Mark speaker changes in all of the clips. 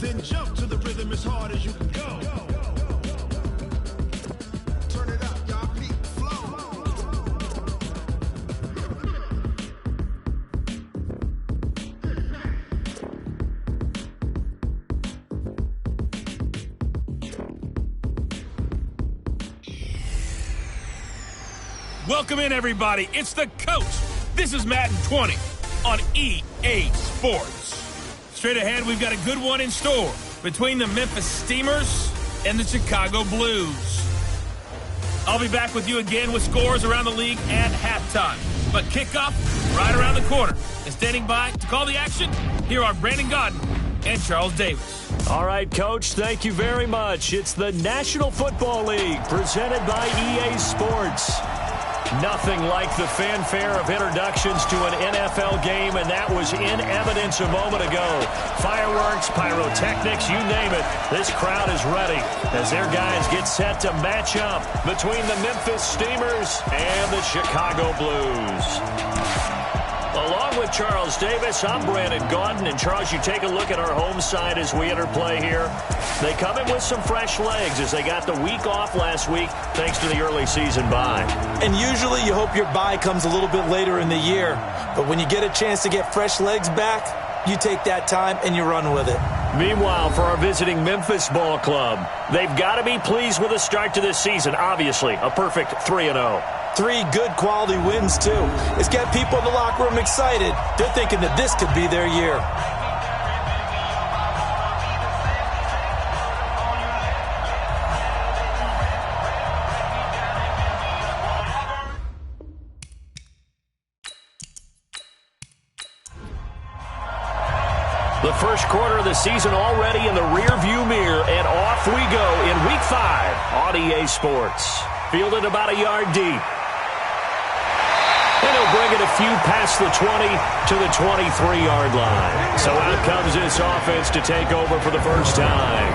Speaker 1: Then jump to the rhythm as hard as you can go. Turn it up, y'all. Beat flow.
Speaker 2: Welcome in, everybody. It's the coach. This is Madden 20 on EA Sports. Straight ahead, we've got a good one in store between the Memphis Steamers and the Chicago Blues. I'll be back with you again with scores around the league at halftime. But kickoff right around the corner. And standing by to call the action, here are Brandon Godden and Charles Davis.
Speaker 3: All right, Coach, thank you very much. It's the National Football League presented by EA Sports. Nothing like the fanfare of introductions to an NFL game, and that was in evidence a moment ago. Fireworks, pyrotechnics, you name it. This crowd is ready as their guys get set to match up between the Memphis Steamers and the Chicago Blues. Along with Charles Davis, I'm Brandon Gaudin. And Charles, you take a look at our home side as we enter play here. They come in with some fresh legs as they got the week off last week thanks to the early season bye.
Speaker 4: And usually you hope your bye comes a little bit later in the year. But when you get a chance to get fresh legs back, you take that time and you run with it.
Speaker 3: Meanwhile, for our visiting Memphis ball club, they've got to be pleased with the start to this season. Obviously, a perfect 3-0.
Speaker 4: 3 good quality wins, too. It's got people in the locker room excited. They're thinking that this could be their year.
Speaker 3: The first quarter of the season already in the rearview mirror, and off we go in Week 5 on EA Sports. Fielded about a yard deep. And he'll bring it a few past the 20 to the 23-yard line. So out comes this offense to take over for the first time.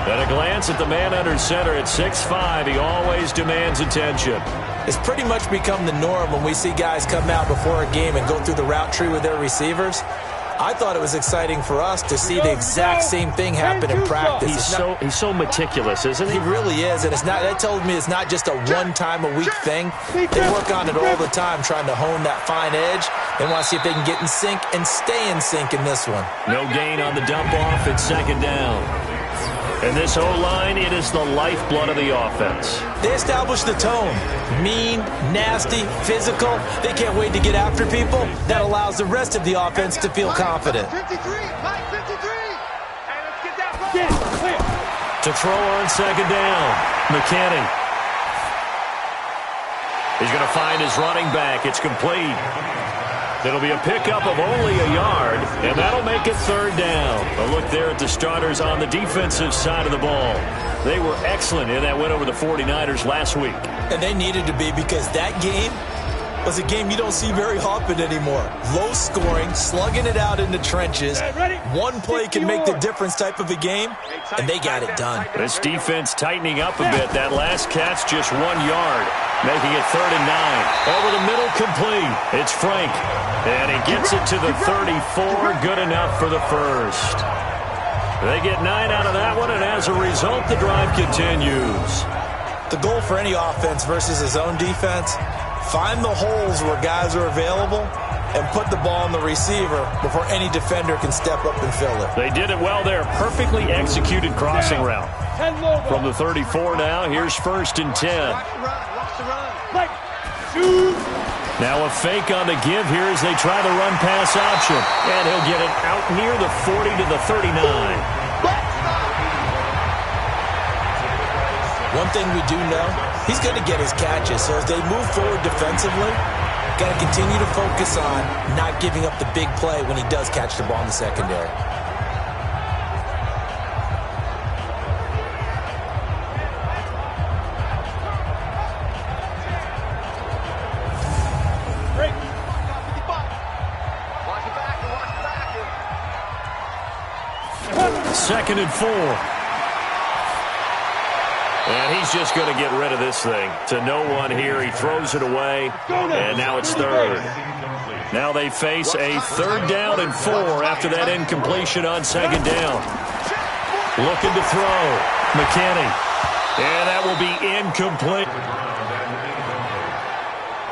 Speaker 3: At a glance at the man under center at 6'5", he always demands attention.
Speaker 4: It's pretty much become the norm when we see guys come out before a game and go through the route tree with their receivers. I thought it was exciting for us to see the exact same thing happen in practice.
Speaker 3: He's so meticulous, isn't he?
Speaker 4: He really is, and that tells me it's not just a one-time-a-week thing. They work on it all the time, trying to hone that fine edge. They want to see if they can get in sync and stay in sync in this one.
Speaker 3: No gain on the dump-off. It's second down. And this O-line, it is the lifeblood of the offense.
Speaker 4: They establish the tone. Mean, nasty, physical. They can't wait to get after people. That allows the rest of the offense to feel confident.
Speaker 1: 53, Mike 53. Hey, let's get that ball.
Speaker 3: To throw on second down, McKinney. He's going to find his running back. It's complete. It'll be a pickup of only a yard, and that'll make it third down. A look there at the starters on the defensive side of the ball. They were excellent in that win over the 49ers last week.
Speaker 4: And they needed to be, because that game was a game you don't see very often anymore. Low scoring, slugging it out in the trenches. One play can make the difference type of a game, and they got it done.
Speaker 3: This defense tightening up a bit. That last catch just 1 yard, making it 3rd and 9. Over the middle, complete. It's Frank, and he gets it to the 34. Good enough for the first. They get 9 out of that one, and as a result, the drive continues.
Speaker 4: The goal for any offense versus his own defense, find the holes where guys are available and put the ball on the receiver before any defender can step up and fill it.
Speaker 3: They did it well there. Perfectly executed crossing route. From the 34 now, here's 1st and 10. Now a fake on the give here as they try the run-pass option. And he'll get it out near the 40 to the 39.
Speaker 4: One thing we do know, he's going to get his catches. So as they move forward defensively, got to continue to focus on not giving up the big play when he does catch the ball in the secondary.
Speaker 3: Second and 4. And he's just going to get rid of this thing. To no one here. He throws it away, and now it's third. Now they face a 3rd down and 4 after that incompletion on 2nd down. Looking to throw. McKinney. And that will be incomplete.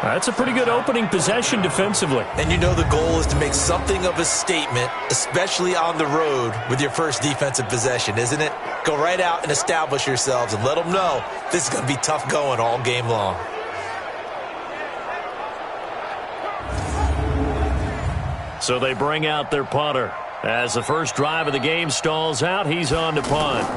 Speaker 3: That's a pretty good opening possession defensively.
Speaker 4: And you know the goal is to make something of a statement, especially on the road with your first defensive possession, isn't it? Go right out and establish yourselves and let them know this is going to be tough going all game long.
Speaker 3: So they bring out their punter. As the first drive of the game stalls out, he's on to punt.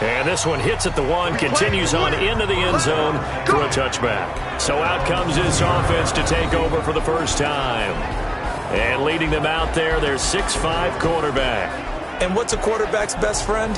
Speaker 3: And this one hits at the 1, continues on into the end zone for a touchback. So out comes this offense to take over for the first time. And leading them out there, their 6'5" quarterback.
Speaker 4: And what's a quarterback's best friend?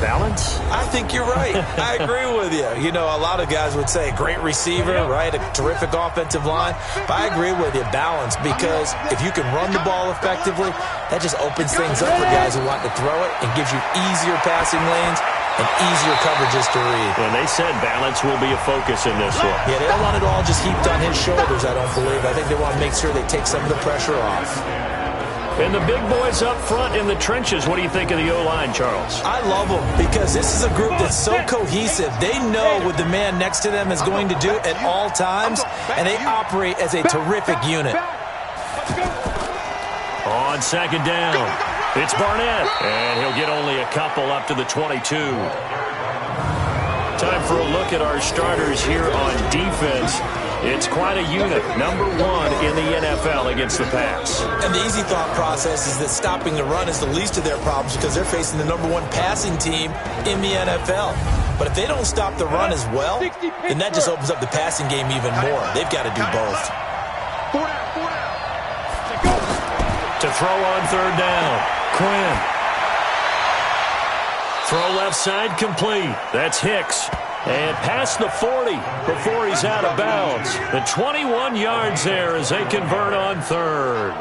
Speaker 3: Balance?
Speaker 4: I think you're right. I agree with you. You know, a lot of guys would say great receiver, right? A terrific offensive line. But I agree with you, balance, because if you can run the ball effectively, that just opens things up for guys who want to throw it and gives you easier passing lanes and easier coverages to read.
Speaker 3: And they said balance will be a focus in this one.
Speaker 4: Yeah, they don't want it all just heaped on his shoulders, I don't believe. I think they want to make sure they take some of the pressure off.
Speaker 3: And the big boys up front in the trenches, what do you think of the O-line, Charles?
Speaker 4: I love them because this is a group that's so cohesive. They know what the man next to them is going to do at all times, and they operate as a terrific unit.
Speaker 3: On 2nd down, it's Barnett, and he'll get only a couple up to the 22. Time for a look at our starters here on defense. It's quite a unit, number 1 in the NFL against the pass.
Speaker 4: And the easy thought process is that stopping the run is the least of their problems because they're facing the number 1 passing team in the NFL. But if they don't stop the run as well, then that just opens up the passing game even more. They've got to do both.
Speaker 3: To throw on 3rd down, Quinn. Throw left side complete. That's Hicks. And past the 40 before he's out of bounds. The 21 yards there as they convert on 3rd.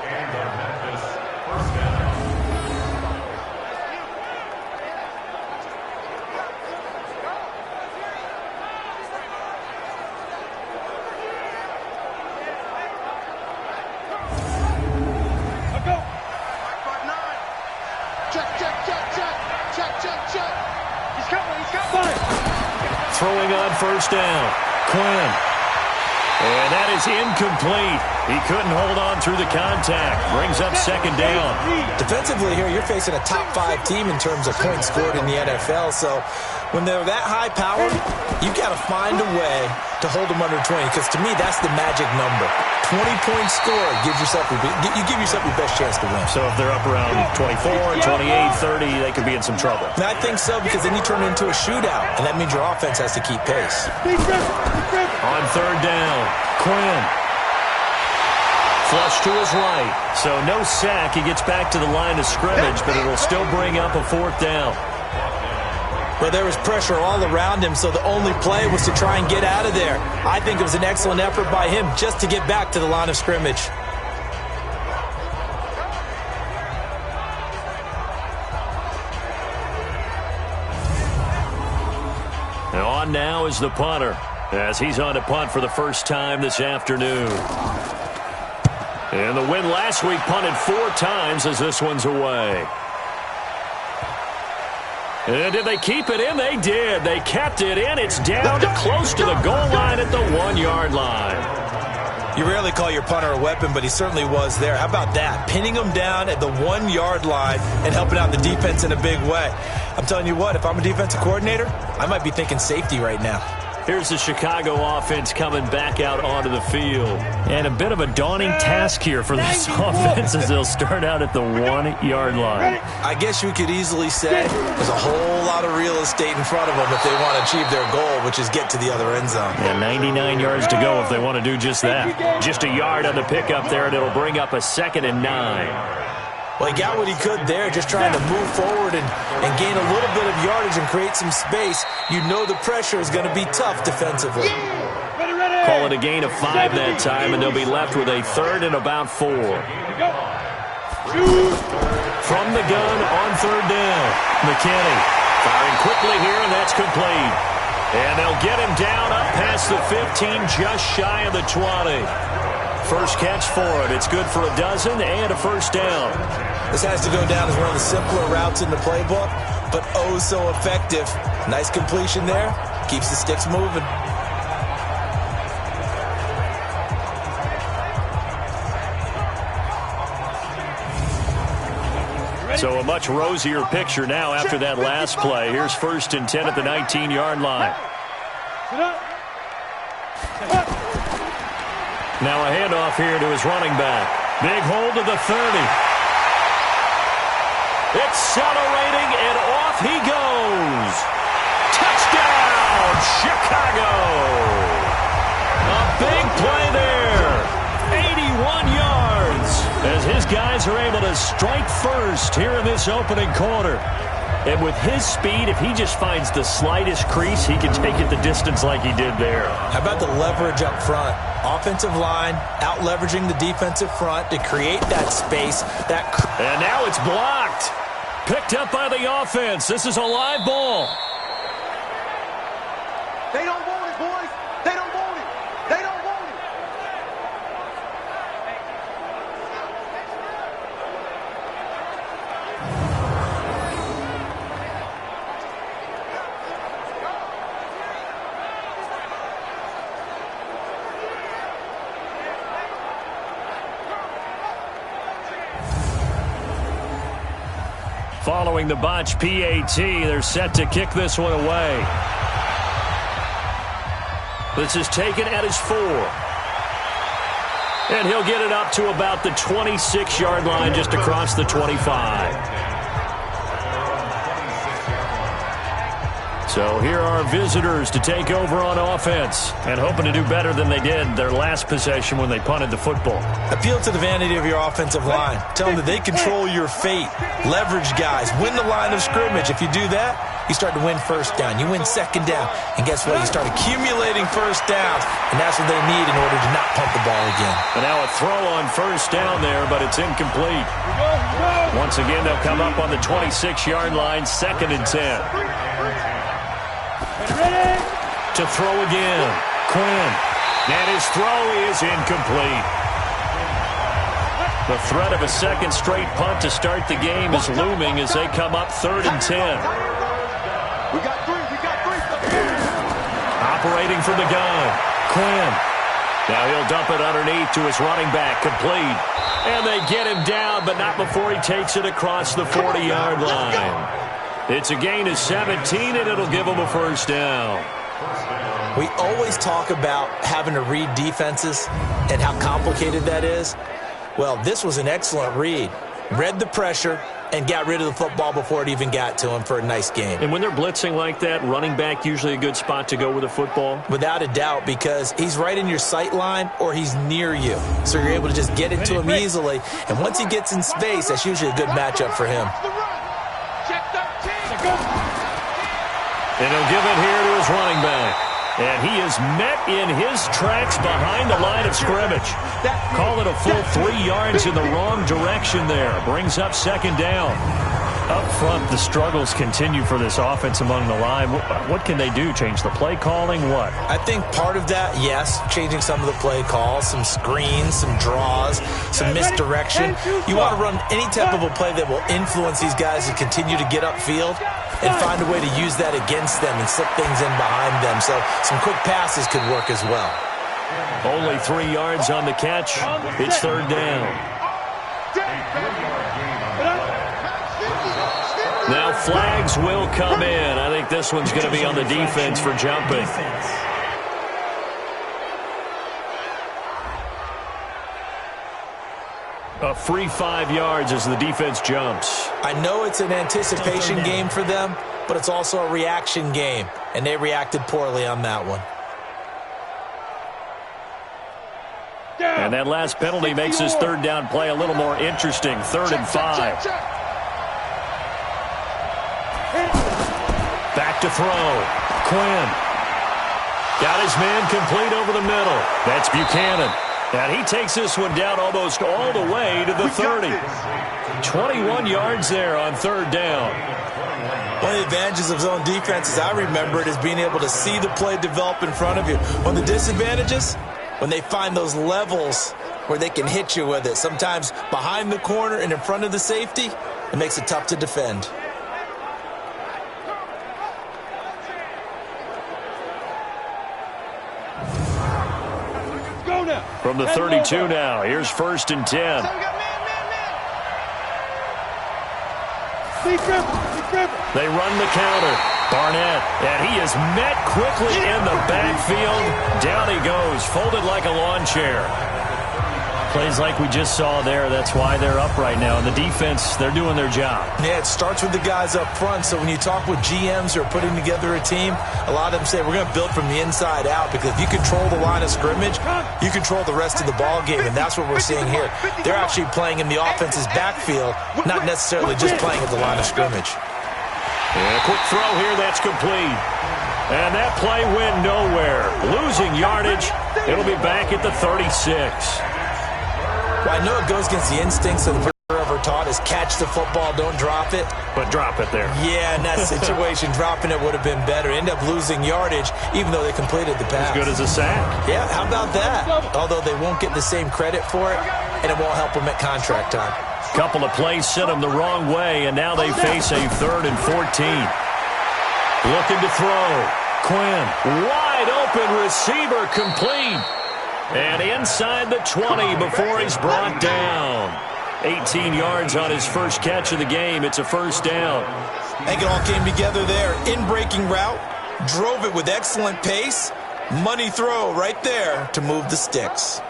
Speaker 3: Throwing on 1st down, Quinn. And that is incomplete. He couldn't hold on through the contact. Brings up 2nd down.
Speaker 4: Defensively here, you're facing a top 5 team in terms of points scored in the NFL. So when they're that high powered, you got to find a way to hold them under 20. Because to me, that's the magic number. 20 points scored gives yourself you give yourself your best chance to win.
Speaker 3: So if they're up around 24, 28, 30, they could be in some trouble.
Speaker 4: And I think so because then you turn it into a shootout, and that means your offense has to keep pace.
Speaker 3: On 3rd down, Quinn. Flush to his right. So no sack. He gets back to the line of scrimmage, but it'll still bring up a 4th down.
Speaker 4: Well, there was pressure all around him, so the only play was to try and get out of there. I think it was an excellent effort by him just to get back to the line of scrimmage.
Speaker 3: And on now is the punter, as he's on to punt for the first time this afternoon. And the win last week punted 4 times as this one's away. And did they keep it in? They did. They kept it in. It's down to close to the goal line at the 1-yard line.
Speaker 4: You rarely call your punter a weapon, but he certainly was there. How about that? Pinning him down at the 1-yard line and helping out the defense in a big way. I'm telling you what, if I'm a defensive coordinator, I might be thinking safety right now.
Speaker 3: Here's the Chicago offense coming back out onto the field. And a bit of a daunting task here for this offense as they'll start out at the 1-yard line.
Speaker 4: I guess you could easily say there's a whole lot of real estate in front of them if they want to achieve their goal, which is get to the other end zone.
Speaker 3: And 99 yards to go if they want to do just that. Just a yard on the pickup there, and it'll bring up a 2nd and 9.
Speaker 4: Well, he got what he could there, just trying to move forward and gain a little bit of yardage and create some space. You know the pressure is going to be tough defensively.
Speaker 3: Call it a gain of 5 that time, and they'll be left with a 3rd and about 4. From the gun on 3rd down. McKinney firing quickly here, and that's complete. And they'll get him down up past the 15, just shy of the 20. First catch for it. It's good for a dozen and a first down.
Speaker 4: This has to go down as one of the simpler routes in the playbook, but oh so effective. Nice completion there. Keeps the sticks moving.
Speaker 3: So a much rosier picture now after that last play. Here's 1st and 10 at the 19-yard line. Now a handoff here to his running back. Big hold to the 30. Accelerating, and off he goes. Touchdown, Chicago. A big play there. 81 yards as his guys are able to strike first here in this opening quarter. And with his speed, if he just finds the slightest crease, he can take it the distance like he did there.
Speaker 4: How about the leverage up front? Offensive line out-leveraging the defensive front to create that space.
Speaker 3: And now it's blocked. Picked up by the offense. This is a live ball.
Speaker 1: They don't want it, boys. They don't want it. They don't want it.
Speaker 3: Following the botch PAT, they're set to kick this one away. This is taken at his 4. And he'll get it up to about the 26-yard line, just across the 25. So here are visitors to take over on offense and hoping to do better than they did their last possession when they punted the football.
Speaker 4: Appeal to the vanity of your offensive line. Tell them that they control your fate. Leverage guys. Win the line of scrimmage. If you do that, you start to win first down. You win second down. And guess what? You start accumulating first downs. And that's what they need in order to not punt the ball again.
Speaker 3: And now a throw on first down there, but it's incomplete. Once again, they'll come up on the 26-yard line, 2nd and 10. To throw again. Quinn. And his throw is incomplete. The threat of a second straight punt to start the game is looming as they come up 3rd and 10.
Speaker 1: We got three.
Speaker 3: Operating from the gun. Quinn. Now he'll dump it underneath to his running back. Complete. And they get him down, but not before he takes it across the 40-yard line. It's a gain of 17, and it'll give him a first down.
Speaker 4: We always talk about having to read defenses and how complicated that is. Well, this was an excellent read. Read the pressure and got rid of the football before it even got to him for a nice game.
Speaker 3: And when they're blitzing like that, running back usually a good spot to go with the football?
Speaker 4: Without a doubt, because he's right in your sight line or he's near you. So you're able to just get it to him easily. And once he gets in space, that's usually a good matchup for him.
Speaker 3: And he'll give it here to his running back. And he is met in his tracks behind the line of scrimmage. Call it a full 3 yards in the wrong direction there. Brings up 2nd down. Up front, the struggles continue for this offense among the line. What can they do? Change the play calling? What?
Speaker 4: I think part of that, yes, changing some of the play calls, some screens, some draws, some misdirection. You want to run any type of a play that will influence these guys to continue to get upfield and find a way to use that against them and slip things in behind them. So some quick passes could work as well.
Speaker 3: Only 3 yards on the catch. It's 3rd down. Now flags will come in. I think this one's going to be on the defense for jumping. A free 5 yards as the defense jumps.
Speaker 4: I know it's an anticipation game for them, but it's also a reaction game, and they reacted poorly on that one.
Speaker 3: And that last penalty makes his 3rd down play a little more interesting. 3rd and 5. Back to throw. Quinn. Got his man complete over the middle. That's Buchanan. And he takes this one down almost all the way to the 30. 21 yards there on third down.
Speaker 4: One of the advantages of zone defense, as I remember it, is being able to see the play develop in front of you. One of the disadvantages, when they find those levels where they can hit you with it. Sometimes behind the corner and in front of the safety, it makes it tough to defend.
Speaker 3: From the 32 now, here's 1st and 10. They run the counter. Barnett, and he is met quickly in the backfield. Down he goes, folded like a lawn chair. Plays like we just saw there. That's why they're up right now. And the defense, they're doing their job.
Speaker 4: Yeah, it starts with the guys up front. So when you talk with GMs who are putting together a team, a lot of them say we're going to build from the inside out, because if you control the line of scrimmage, you control the rest of the ball game, and that's what we're seeing here. They're actually playing in the offense's backfield, not necessarily just playing at the line of scrimmage.
Speaker 3: Yeah, quick throw here, that's complete. And that play went nowhere. Losing yardage. It'll be back at the 36.
Speaker 4: Well, I know it goes against the instincts of the player ever taught is catch the football, don't drop it.
Speaker 3: But drop it there.
Speaker 4: Yeah, in that situation, dropping it would have been better. End up losing yardage, even though they completed the pass.
Speaker 3: As good as a sack.
Speaker 4: Yeah, how about that? Although they won't get the same credit for it, and it won't help them at contract time.
Speaker 3: Couple of plays sent them the wrong way, and now they face a 3rd and 14. Looking to throw. Quinn, wide open receiver, complete. And inside the 20 before he's brought down. 18 yards on his first catch of the game. It's a 1st down.
Speaker 4: I think it all came together there. In-breaking route, drove it with excellent pace. Money throw right there to move the sticks.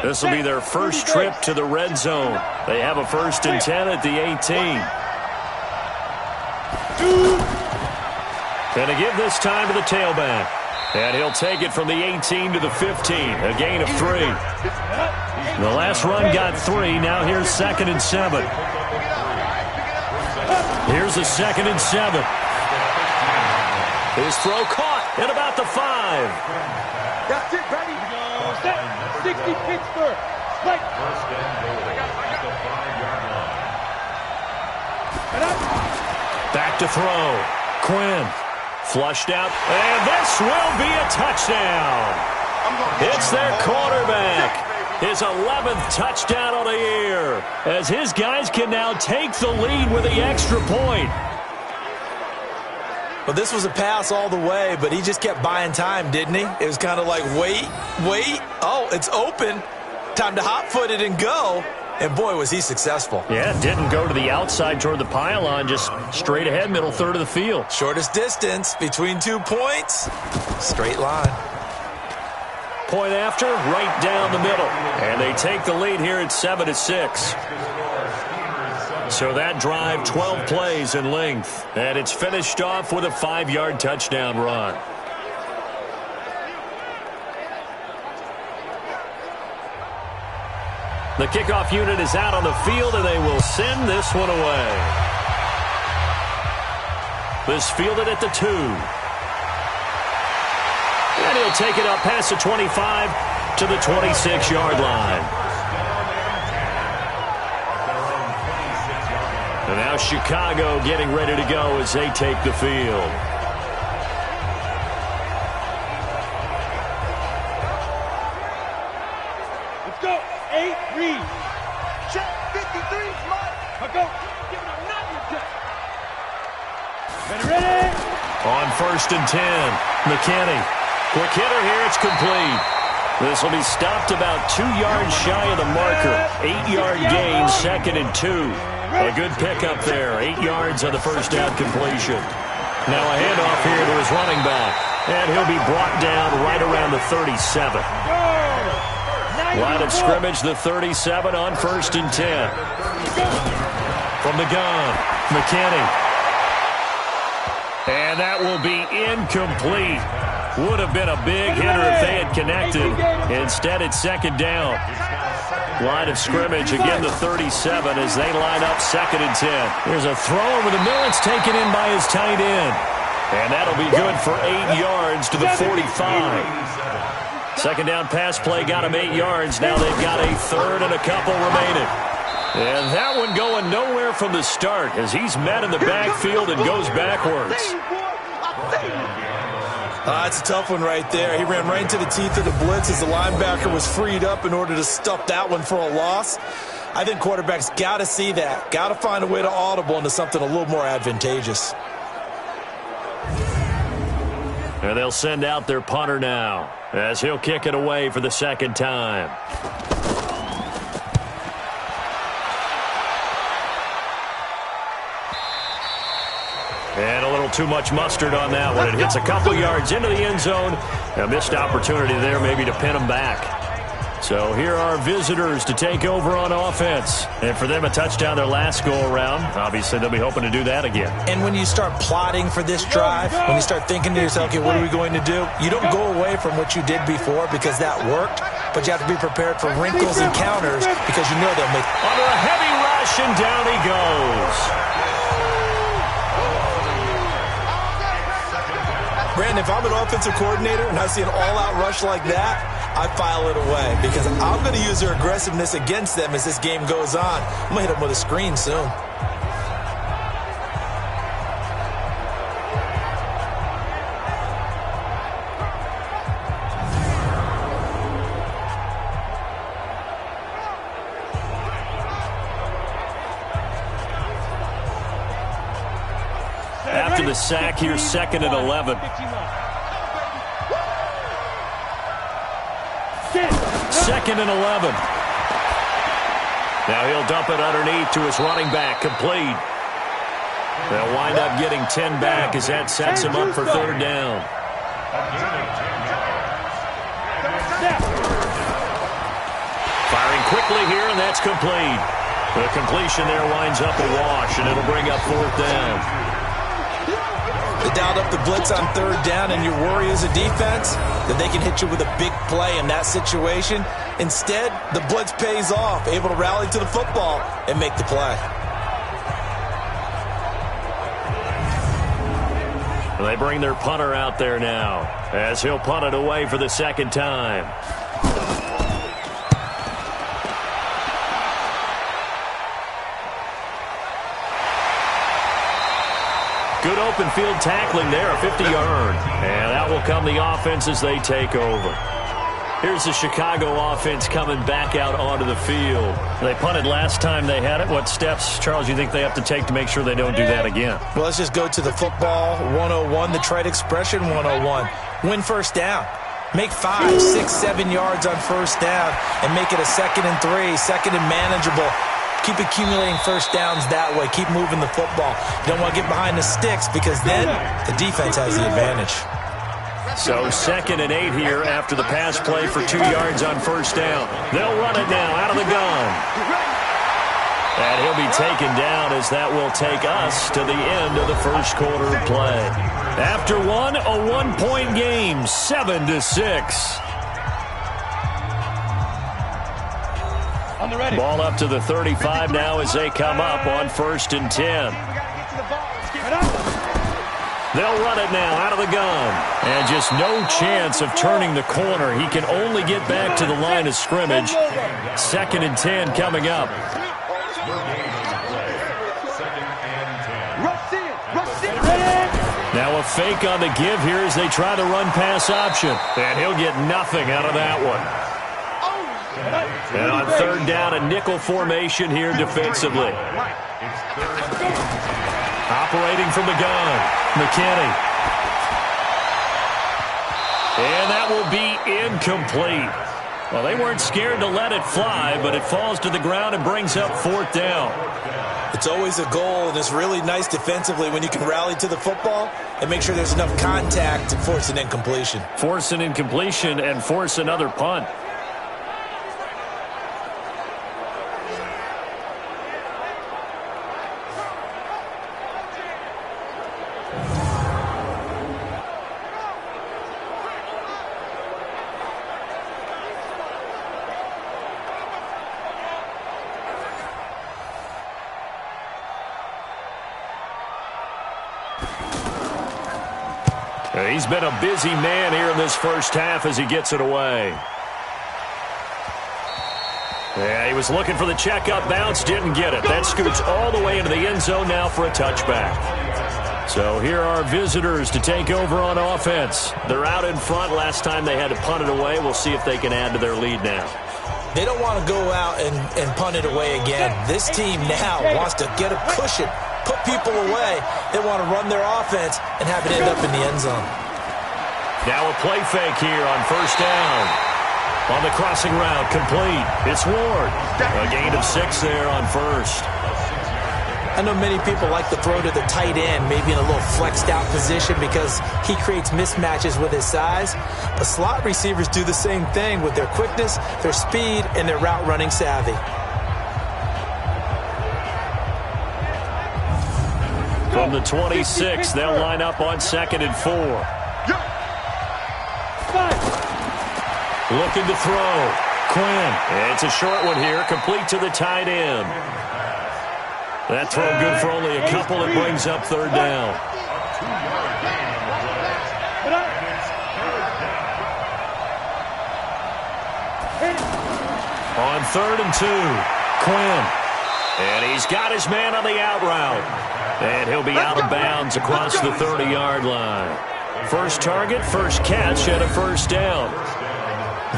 Speaker 3: This will be their first trip to the red zone. They have a 1st and 10 at the 18. Going to give this time to the tailback. And he'll take it from the 18 to the 15. A gain of 3. The last run got 3. Now here's 2nd and 7. Here's a 2nd and 7. His throw caught at about the 5.
Speaker 1: That's it, ready. 60 Pittsburgh. Right.
Speaker 3: Back to throw. Quinn. Flushed out. And this will be a touchdown. It's their quarterback. His 11th touchdown of the year. As his guys can now take the lead with the extra point.
Speaker 4: Well, this was a pass all the way, but he just kept buying time, didn't he? It was kind of like, wait. Oh, it's open. Time to hot-foot it and go. And, boy, was he successful.
Speaker 3: Yeah, didn't go to the outside toward the pylon, just straight ahead, middle third of the field.
Speaker 4: Shortest distance between 2 points. Straight line.
Speaker 3: Point after, right down the middle. And they take the lead here at 7-6. So that drive, 12 plays in length. And it's finished off with a 5-yard touchdown run. The kickoff unit is out on the field, and they will send this one away. This fielded at the 2. And he'll take it up past the 25 to the 26-yard line. And now Chicago getting ready to go as they take the field.
Speaker 1: Let's go. 8 read. Check 53. I'll go. Give it a knock and check. Ready?
Speaker 3: On 1st and 10, McKinney. Quick hitter here, it's complete. This will be stopped about 2 yards shy of the marker. 8-yard gain, 2nd and 2. A good pickup there. 8 yards on the first down completion. Now a handoff here to his running back. And he'll be brought down right around the 37. Line of scrimmage, the 37 on 1st and 10. From the gun, McKinney. And that will be incomplete. Would have been a big hitter if they had connected. Instead, it's 2nd down. Line of scrimmage, again the 37 as they line up 2nd and 10. Here's a throw over the middle. It's taken in by his tight end. And that'll be good for 8 yards to the 45. Second down pass play got him 8 yards. Now they've got a third and a couple remaining. And that one going nowhere from the start as he's met in the backfield and goes backwards.
Speaker 4: It's a tough one right there. He ran right into the teeth of the blitz as the linebacker was freed up in order to stuff that one for a loss. I think quarterbacks got to see that. Got to find a way to audible into something a little more advantageous.
Speaker 3: And they'll send out their punter now as he'll kick it away for the second time. And a little too much mustard on that one. It hits a couple yards into the end zone. A missed opportunity there maybe to pin them back. So here are visitors to take over on offense. And for them, a touchdown their last go-around. Obviously, they'll be hoping to do that again.
Speaker 4: And when you start plotting for this drive, when you start thinking to yourself, okay, what are we going to do? You don't go away from what you did before because that worked, but you have to be prepared for wrinkles and counters because you know they'll make.
Speaker 3: Under a heavy rush, and down he goes.
Speaker 4: Brandon, if I'm an offensive coordinator and I see an all-out rush like that, I file it away because I'm going to use their aggressiveness against them as this game goes on. I'm going to hit them with a screen soon.
Speaker 3: After the sack here, 2nd and 11. 2nd and 11. Now he'll dump it underneath to his running back, complete. They'll wind up getting 10 back as that sets him up for 3rd down. Firing quickly here, and that's complete. The completion there winds up a wash, and it'll bring up 4th down.
Speaker 4: They dialed up the blitz on 3rd down, and your worry as a defense that they can hit you with a big play in that situation. Instead, the blitz pays off, able to rally to the football and make the play.
Speaker 3: They bring their punter out there now as he'll punt it away for the 2nd time. Good open field tackling there, a 50-yard. And that will come the offense as they take over. Here's the Chicago offense coming back out onto the field. They punted last time they had it. What steps, Charles, you think they have to take to make sure they don't do that again?
Speaker 4: Well, let's just go to the football 101, the trite expression 101. Win 1st down. Make 5, 6, 7 yards on 1st down and make it a 2nd and 3, 2nd and manageable. Keep accumulating 1st downs that way. Keep moving the football. You don't want to get behind the sticks because then the defense has the advantage.
Speaker 3: So 2nd and 8 here after the pass play for 2 yards on 1st down. They'll run it now out of the gun. And he'll be taken down as that will take us to the end of the 1st quarter of play. After one, a 1-point game, 7-6. Ball up to the 35 now as they come up on 1st and 10. They'll run it now out of the gun. And just no chance of turning the corner. He can only get back to the line of scrimmage. 2nd and 10 coming up. Now a fake on the give here as they try the run-pass option. And he'll get nothing out of that one. And on 3rd down, a nickel formation here defensively. Operating from the gun, McKinney. And that will be incomplete. Well, they weren't scared to let it fly, but it falls to the ground and brings up 4th down.
Speaker 4: It's always a goal, and it's really nice defensively when you can rally to the football and make sure there's enough contact to force an incompletion.
Speaker 3: Force an incompletion and force another punt. He's been a busy man here in this first half as he gets it away. Yeah, he was looking for the checkup bounce, didn't get it. That scoots all the way into the end zone now for a touchback. So here are visitors to take over on offense. They're out in front. Last time they had to punt it away. We'll see if they can add to their lead now.
Speaker 4: They don't want to go out and punt it away again. This team now wants to get a cushion, put people away. They want to run their offense and have it end up in the end zone.
Speaker 3: Now a play fake here on first down. On the crossing route, complete. It's Ward. A gain of 6 there on first.
Speaker 4: I know many people like to throw to the tight end, maybe in a little flexed out position because he creates mismatches with his size. But slot receivers do the same thing with their quickness, their speed, and their route running savvy.
Speaker 3: From the 26, they'll line up on 2nd and 4. Looking to throw. Quinn. It's a short one here, complete to the tight end. That throw good for only a couple. It brings up 3rd down. On 3rd and 2, Quinn. And he's got his man on the out route. And he'll be out of bounds across the 30-yard line. First target, first catch, and a first down.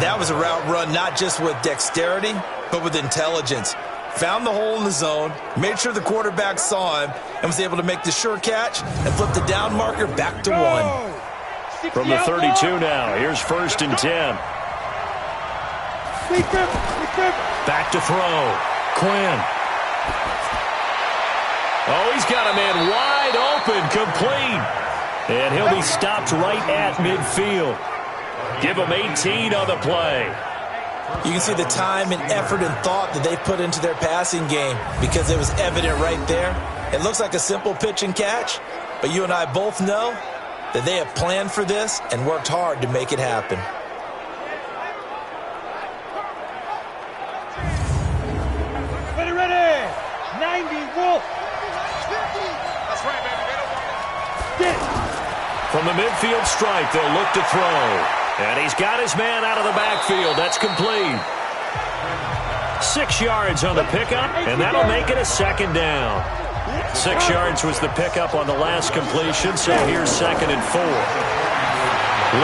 Speaker 4: That was a route run not just with dexterity, but with intelligence. Found the hole in the zone, made sure the quarterback saw him, and was able to make the sure catch and flip the down marker back to 1.
Speaker 3: From the 32 now, here's 1st and 10. Back to throw. Quinn. Oh, he's got a man wide open, complete. And he'll be stopped right at midfield. Give him 18 on the play.
Speaker 4: You can see the time and effort and thought that they put into their passing game because it was evident right there. It looks like a simple pitch and catch, but you and I both know that they have planned for this and worked hard to make it happen.
Speaker 1: Ready. 90 Wolf. That's right, baby.
Speaker 3: From the midfield stripe, they'll look to throw. And he's got his man out of the backfield. That's complete. 6 yards on the pickup, and that'll make it a 2nd down. 6 yards was the pickup on the last completion, so here's 2nd and 4.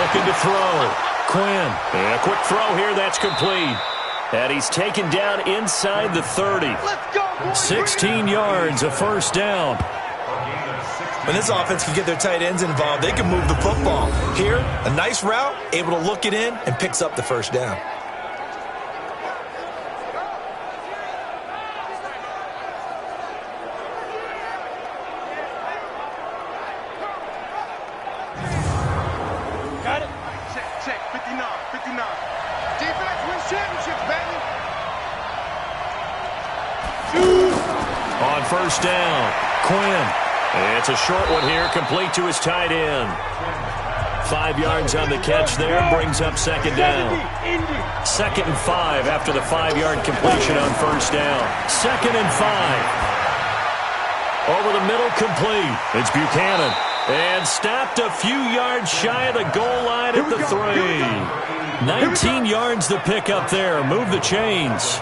Speaker 3: Looking to throw. Quinn. And a quick throw here, that's complete. And he's taken down inside the 30. 16 yards, a first down.
Speaker 4: When this offense can get their tight ends involved, they can move the football. Here, a nice route, able to look it in, and picks up the first down.
Speaker 1: Got it. Check. 59. Defense wins championships, baby.
Speaker 3: On first down, Quinn. It's a short one here, complete to his tight end. 5 yards on the catch there, brings up 2nd down. 2nd and 5 after the 5-yard completion on first down. 2nd and 5. Over the middle, complete. It's Buchanan. And stopped a few yards shy of the goal line at the 3. 19 yards to pick up there. Move the chains.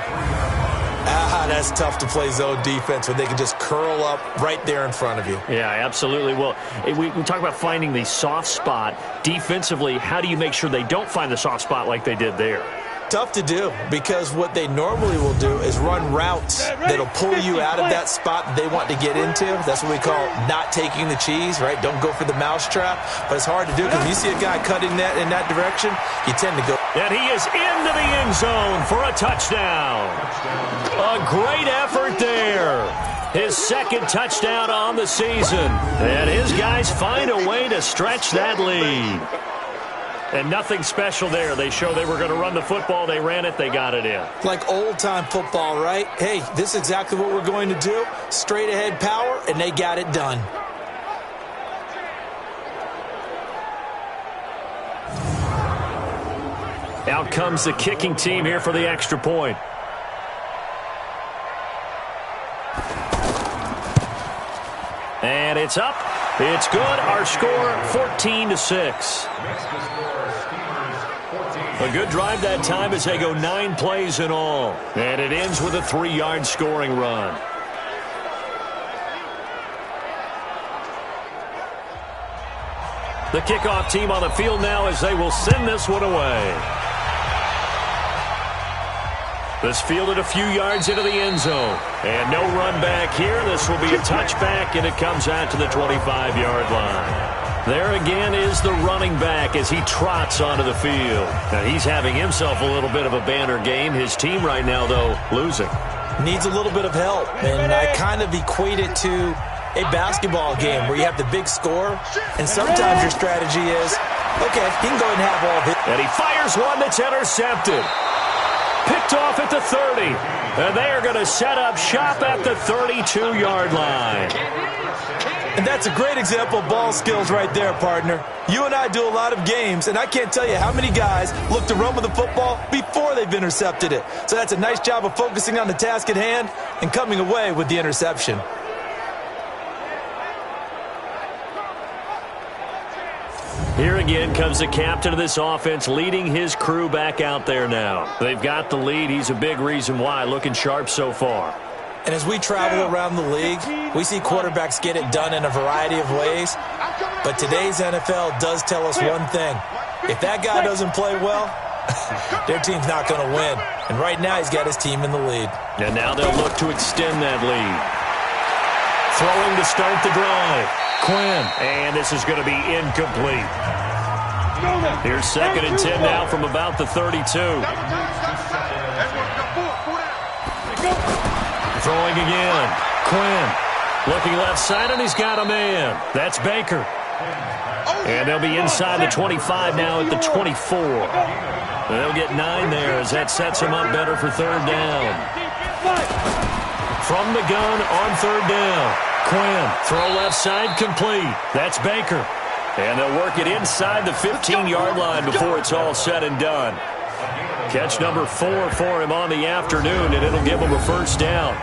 Speaker 4: That's tough to play zone defense when they can just curl up right there in front of you.
Speaker 3: Yeah, absolutely. Well, we talk about finding the soft spot. Defensively, how do you make sure they don't find the soft spot like they did there?
Speaker 4: Tough to do because what they normally will do is run routes that'll pull you out of that spot they want to get into. That's what we call not taking the cheese, right? Don't go for the mousetrap. But it's hard to do because when you see a guy cutting that in that direction, you tend to go.
Speaker 3: And he is into the end zone for a touchdown. A great effort there. His 2nd touchdown on the season. And his guys find a way to stretch that lead. And nothing special there. They show they were going to run the football. They ran it. They got it in.
Speaker 4: Like old-time football, right? Hey, this is exactly what we're going to do. Straight-ahead power, and they got it done.
Speaker 3: Out comes the kicking team here for the extra point. And it's up. It's good. Our score, 14-6. A good drive that time as they go 9 plays in all. And it ends with a 3-yard scoring run. The kickoff team on the field now as they will send this one away. This fielded a few yards into the end zone. And no run back here. This will be a touchback, and it comes out to the 25-yard line. There again is the running back as he trots onto the field. Now he's having himself a little bit of a banner game. His team right now, though, losing.
Speaker 4: Needs a little bit of help, and I kind of equate it to a basketball game where you have the big score, and sometimes your strategy is, okay, he can go ahead and have all of it.
Speaker 3: And he fires one that's intercepted. Picked off at the 30. And they are going to set up shop at the 32-yard line.
Speaker 4: And that's a great example of ball skills right there, partner. You and I do a lot of games, and I can't tell you how many guys look to run with the football before they've intercepted it. So that's a nice job of focusing on the task at hand and coming away with the interception.
Speaker 3: Here again comes the captain of this offense leading his crew back out there now. They've got the lead. He's a big reason why. Looking sharp so far.
Speaker 4: And as we travel around the league, we see quarterbacks get it done in a variety of ways. But today's NFL does tell us one thing. If that guy doesn't play well, their team's not going to win. And right now he's got his team in the lead.
Speaker 3: And now they'll look to extend that lead. Throwing to start the drive. Quinn. And this is going to be incomplete. Here's 2nd and 10 now from about the 32. Throwing again. Quinn. Looking left side, and he's got a man. That's Baker. And they'll be inside the 25 now at the 24. And they'll get 9 there as that sets him up better for 3rd down. From the gun on 3rd down. Quinn, throw left side, complete. That's Baker. And they'll work it inside the 15-yard line before it's all said and done. Catch number 4 for him on the afternoon, and it'll give him a 1st down.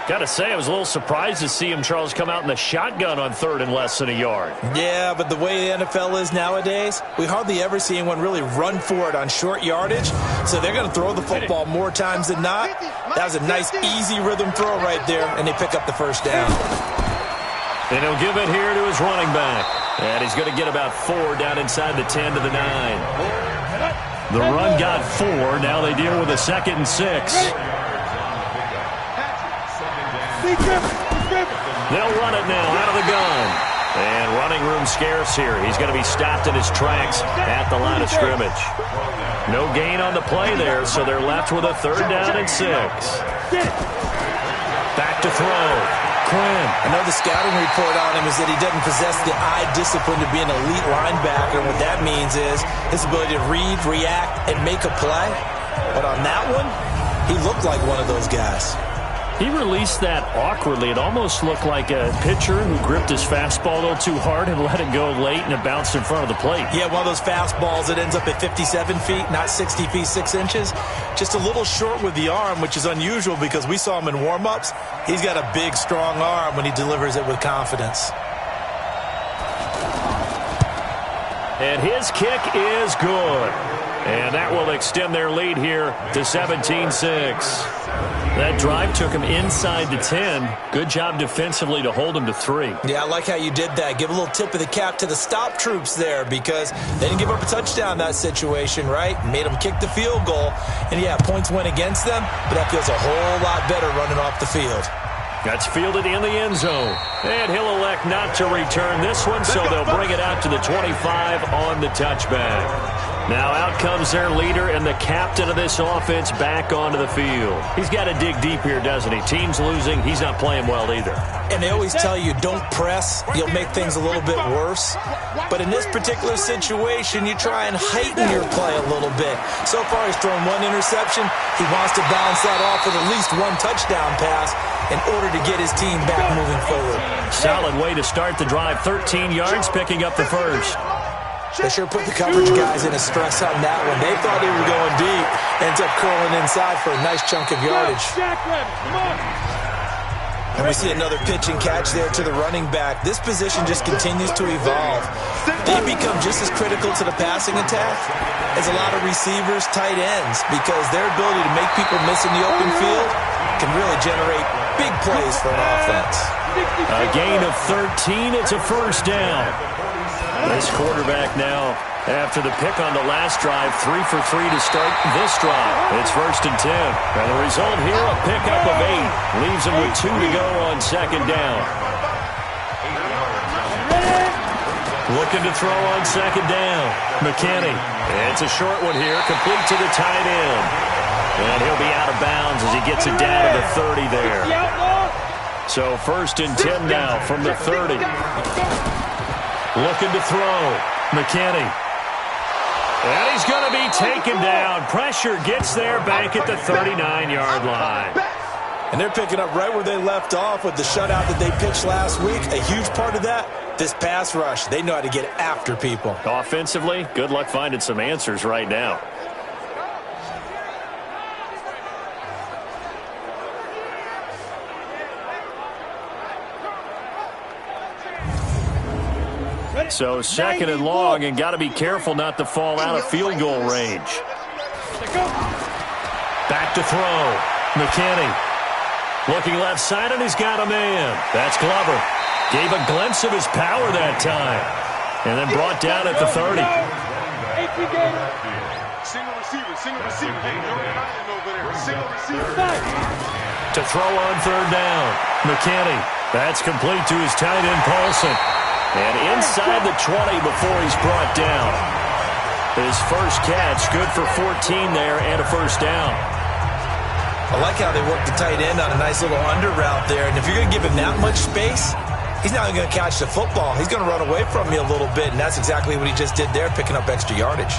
Speaker 3: Got to say, I was a little surprised to see him, Charles, come out in the shotgun on 3rd and less than a yard.
Speaker 4: Yeah, but the way the NFL is nowadays, we hardly ever see anyone really run for it on short yardage. So they're going to throw the football more times than not. That was a nice, easy rhythm throw right there, and they pick up the 1st down.
Speaker 3: And he'll give it here to his running back. And he's going to get about 4 down inside the 10 to the 9. The run got 4. Now they deal with a 2nd and 6. They'll run it now out of the gun. And running room scarce here. He's going to be stopped in his tracks at the line of scrimmage. No gain on the play there, so they're left with a 3rd down and 6. Back to throw. Quinn.
Speaker 4: I know the scouting report on him is that he doesn't possess the eye discipline to be an elite linebacker. And what that means is his ability to read, react, and make a play. But on that one, he looked like one of those guys.
Speaker 3: He released that awkwardly. It almost looked like a pitcher who gripped his fastball a little too hard and let it go late, and it bounced in front of the plate.
Speaker 4: Yeah, one of those fastballs that ends up at 57 feet, not 60 feet, 6 inches. Just a little short with the arm, which is unusual because we saw him in warm-ups. He's got a big, strong arm when he delivers it with confidence.
Speaker 3: And his kick is good. And that will extend their lead here to 17-6. That drive took him inside the 10. Good job defensively to hold him to 3.
Speaker 4: Yeah, I like how you did that. Give a little tip of the cap to the stop troops there because they didn't give up a touchdown in that situation, right? Made them kick the field goal. And, yeah, points went against them, but that feels a whole lot better running off the field.
Speaker 3: That's fielded in the end zone. And he'll elect not to return this one, so they'll bring it out to the 25 on the touchback. Now out comes their leader and the captain of this offense back onto the field. He's got to dig deep here, doesn't he? Team's losing. He's not playing well either.
Speaker 4: And they always tell you, don't press. You'll make things a little bit worse. But in this particular situation, you try and heighten your play a little bit. So far, he's thrown 1 interception. He wants to balance that off with at least 1 touchdown pass in order to get his team back moving forward.
Speaker 3: Solid way to start the drive. 13 yards, picking up the 1st.
Speaker 4: They sure put the coverage guys in a stress on that one. They thought they were going deep. Ends up curling inside for a nice chunk of yardage. And we see another pitch and catch there to the running back. This position just continues to evolve. They become just as critical to the passing attack as a lot of receivers, tight ends, because their ability to make people miss in the open field can really generate big plays for an offense.
Speaker 3: A gain of 13. It's a first down. This quarterback now, after the pick on the last drive, 3 for 3 to start this drive. It's 1st and 10. And the result here, a pickup of 8. Leaves him with 2 to go on 2nd down. Looking to throw on 2nd down. McKinney. It's a short one here, complete to the tight end. And he'll be out of bounds as he gets it down to the 30 there. So 1st and 10 now from the 30. Looking to throw. McKinney. And he's going to be taken down. Pressure gets there back at the 39-yard line.
Speaker 4: And they're picking up right where they left off with the shutout that they pitched last week. A huge part of that, this pass rush. They know how to get after people.
Speaker 3: Offensively, good luck finding some answers right now. So 2nd and long, and got to be careful not to fall out of field goal range. Back to throw. McKinney. Looking left side, and he's got a man. That's Glover. Gave a glimpse of his power that time. And then brought down at the 30.
Speaker 1: Single receiver. Single receiver.
Speaker 3: To throw on 3rd down. McKinney. That's complete to his tight end, Paulson. And inside the 20 before he's brought down. His first catch, good for 14 there and a first down.
Speaker 4: I like how they work the tight end on a nice little under route there. And if you're going to give him that much space, he's not going to catch the football. He's going to run away from you a little bit, and that's exactly what he just did there, picking up extra yardage.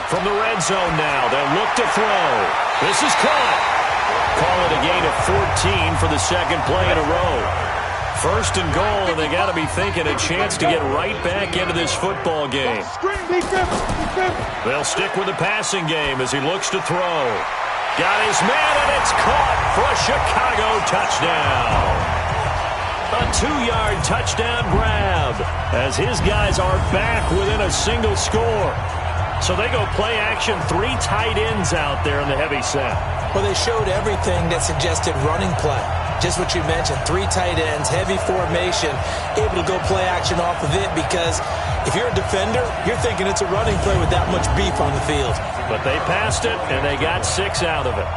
Speaker 3: From the red zone now, they'll look to throw. This is caught. Call it a gain of 14 for the 2nd play in a row. 1st and goal, and they got to be thinking a chance to get right back into this football game. They'll stick with the passing game as he looks to throw. Got his man, and it's caught for a Chicago touchdown. A 2-yard touchdown grab as his guys are back within a single score. So they go play action, 3 tight ends out there in the heavy set.
Speaker 4: Well, they showed everything that suggested running play. Just what you mentioned, 3 tight ends, heavy formation, able to go play action off of it because if you're a defender, you're thinking it's a running play with that much beef on the field.
Speaker 3: But they passed it, and they got 6 out of it.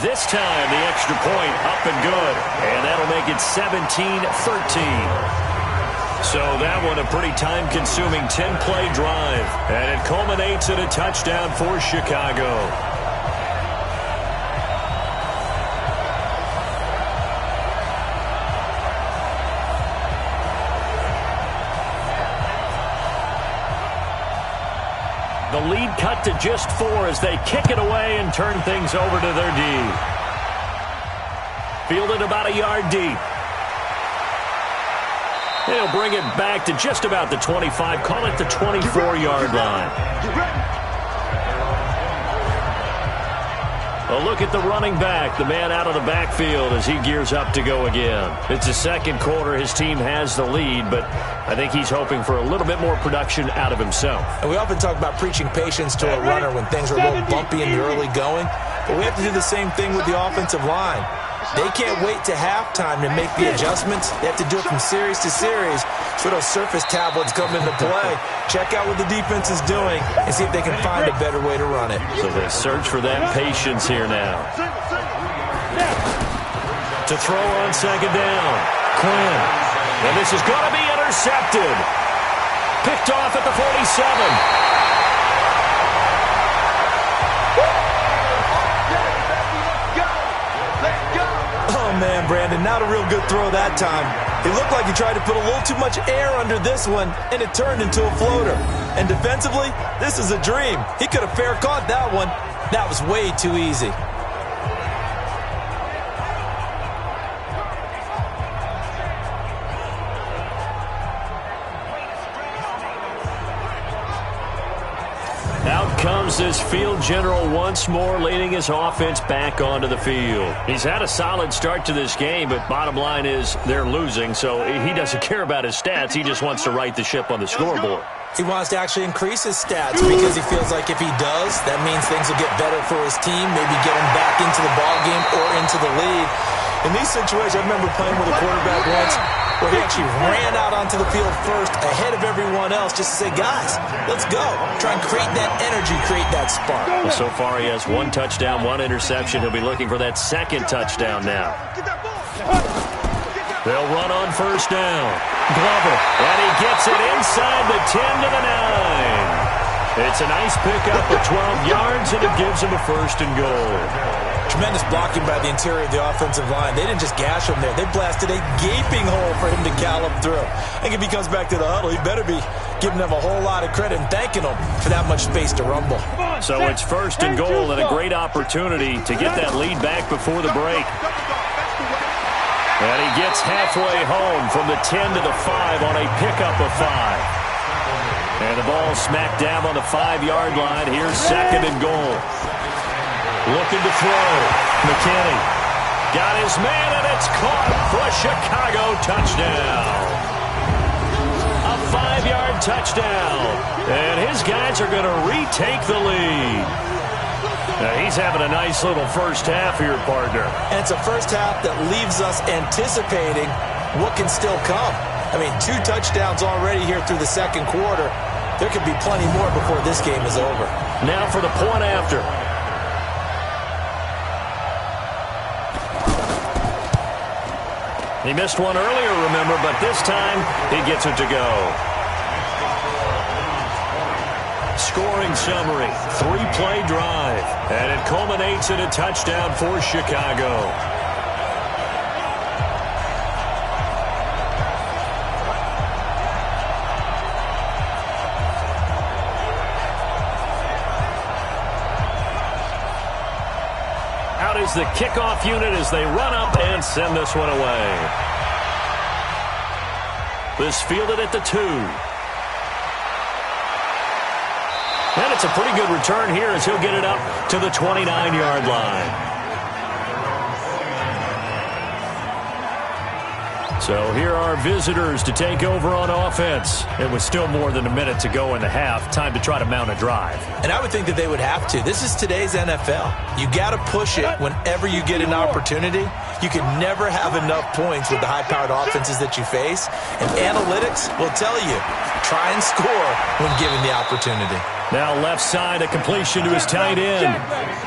Speaker 3: This time, the extra point up and good, and that'll make it 17-13. So that one a pretty time-consuming 10-play drive, and it culminates in a touchdown for Chicago. The lead cut to just 4 as they kick it away and turn things over to their D. Fielded about a yard deep. They'll bring it back to just about the 25. Call it the 24-yard line. A look at the running back, the man out of the backfield as he gears up to go again. It's the 2nd quarter. His team has the lead, but I think he's hoping for a little bit more production out of himself.
Speaker 4: And we often talk about preaching patience to a runner when things are a little bumpy in the early going, but we have to do the same thing with the offensive line. They can't wait to halftime to make the adjustments. They have to do it from series to series. So those surface tablets come into play. Check out what the defense is doing and see if they can find a better way to run it.
Speaker 3: So they search for that patience here now. To throw on 2nd down. Quinn. And this is going to be intercepted. Picked off at the 47.
Speaker 4: Man, Brandon, not a real good throw that time. It looked like he tried to put a little too much air under this one, and it turned into a floater. And defensively, this is a dream. He could have fair caught that one. That was way too easy.
Speaker 3: comes this field general once more, leading his offense back onto the field. He's had a solid start to this game, but bottom line is they're losing, so he doesn't care about his stats. He just wants to right the ship on the scoreboard.
Speaker 4: He wants to actually increase his stats because he feels like if he does, that means things will get better for his team, maybe get him back into the ball game or into the lead. In these situations, I remember playing with a quarterback once where he actually ran out onto the field first ahead of everyone else just to say, guys, let's go. Try and create that energy, create that spark.
Speaker 3: Well, so far he has 1 touchdown, 1 interception. He'll be looking for that second touchdown now. They'll run on first down. Glover, and he gets it inside the 10 to the 9. It's a nice pickup of 12 yards, and it gives him a first and goal.
Speaker 4: Tremendous blocking by the interior of the offensive line. They didn't just gash him there. They blasted a gaping hole for him to gallop through. I think if he comes back to the huddle, he better be giving them a whole lot of credit and thanking them for that much space to rumble.
Speaker 3: So it's first and goal and a great opportunity to get that lead back before the break. And he gets halfway home from the 10 to the 5 on a pickup of 5. And the ball smack dab on the 5-yard line. Here's second and goal. Looking to throw. McKinney got his man, and it's caught for a Chicago touchdown. A 5-yard touchdown. And his guys are going to retake the lead. Now he's having a nice little first half here, partner.
Speaker 4: And it's a first half that leaves us anticipating what can still come. I mean, 2 touchdowns already here through the second quarter. There could be plenty more before this game is over.
Speaker 3: Now for the point after. He missed one earlier, remember, but this time he gets it to go. Scoring summary, 3-play drive, and it culminates in a touchdown for Chicago. Out is the kickoff unit as they run up and send this one away. This fielded at the 2. And it's a pretty good return here as he'll get it up to the 29-yard line. So here are visitors to take over on offense. It was still more than a minute to go in the half. Time to try to mount a drive.
Speaker 4: And I would think that they would have to. This is today's NFL. You got to push it whenever you get an opportunity. You can never have enough points with the high-powered offenses that you face. And analytics will tell you, try and score when given the opportunity.
Speaker 3: Now left side, a completion to his tight end.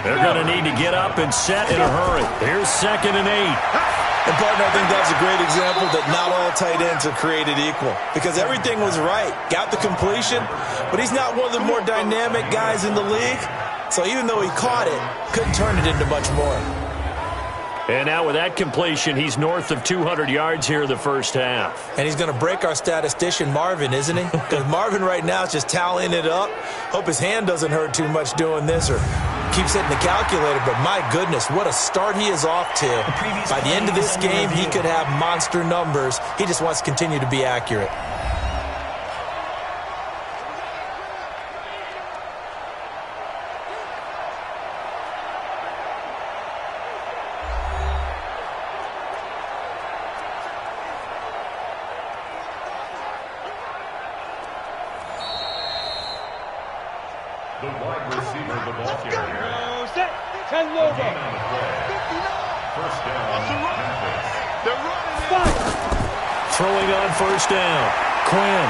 Speaker 3: They're going to need to get up and set in a hurry. Here's 2nd and 8.
Speaker 4: And, partner, I think that's a great example that not all tight ends are created equal. Because everything was right. Got the completion, but he's not one of the more dynamic guys in the league. So even though he caught it, couldn't turn it into much more.
Speaker 3: And now with that completion, he's north of 200 yards here in the first half.
Speaker 4: And he's going to break our statistician, Marvin, isn't he? Because Marvin right now is just tallying it up. Hope his hand doesn't hurt too much doing this or keeps hitting the calculator. But my goodness, what a start he is off to. By the end of this game, he could have monster numbers. He just wants to continue to be accurate.
Speaker 5: The wide receiver, the ball carrier.
Speaker 1: Set. 10 logo.
Speaker 5: First down, Memphis.
Speaker 1: They're running.
Speaker 3: Throwing on first down. Quinn.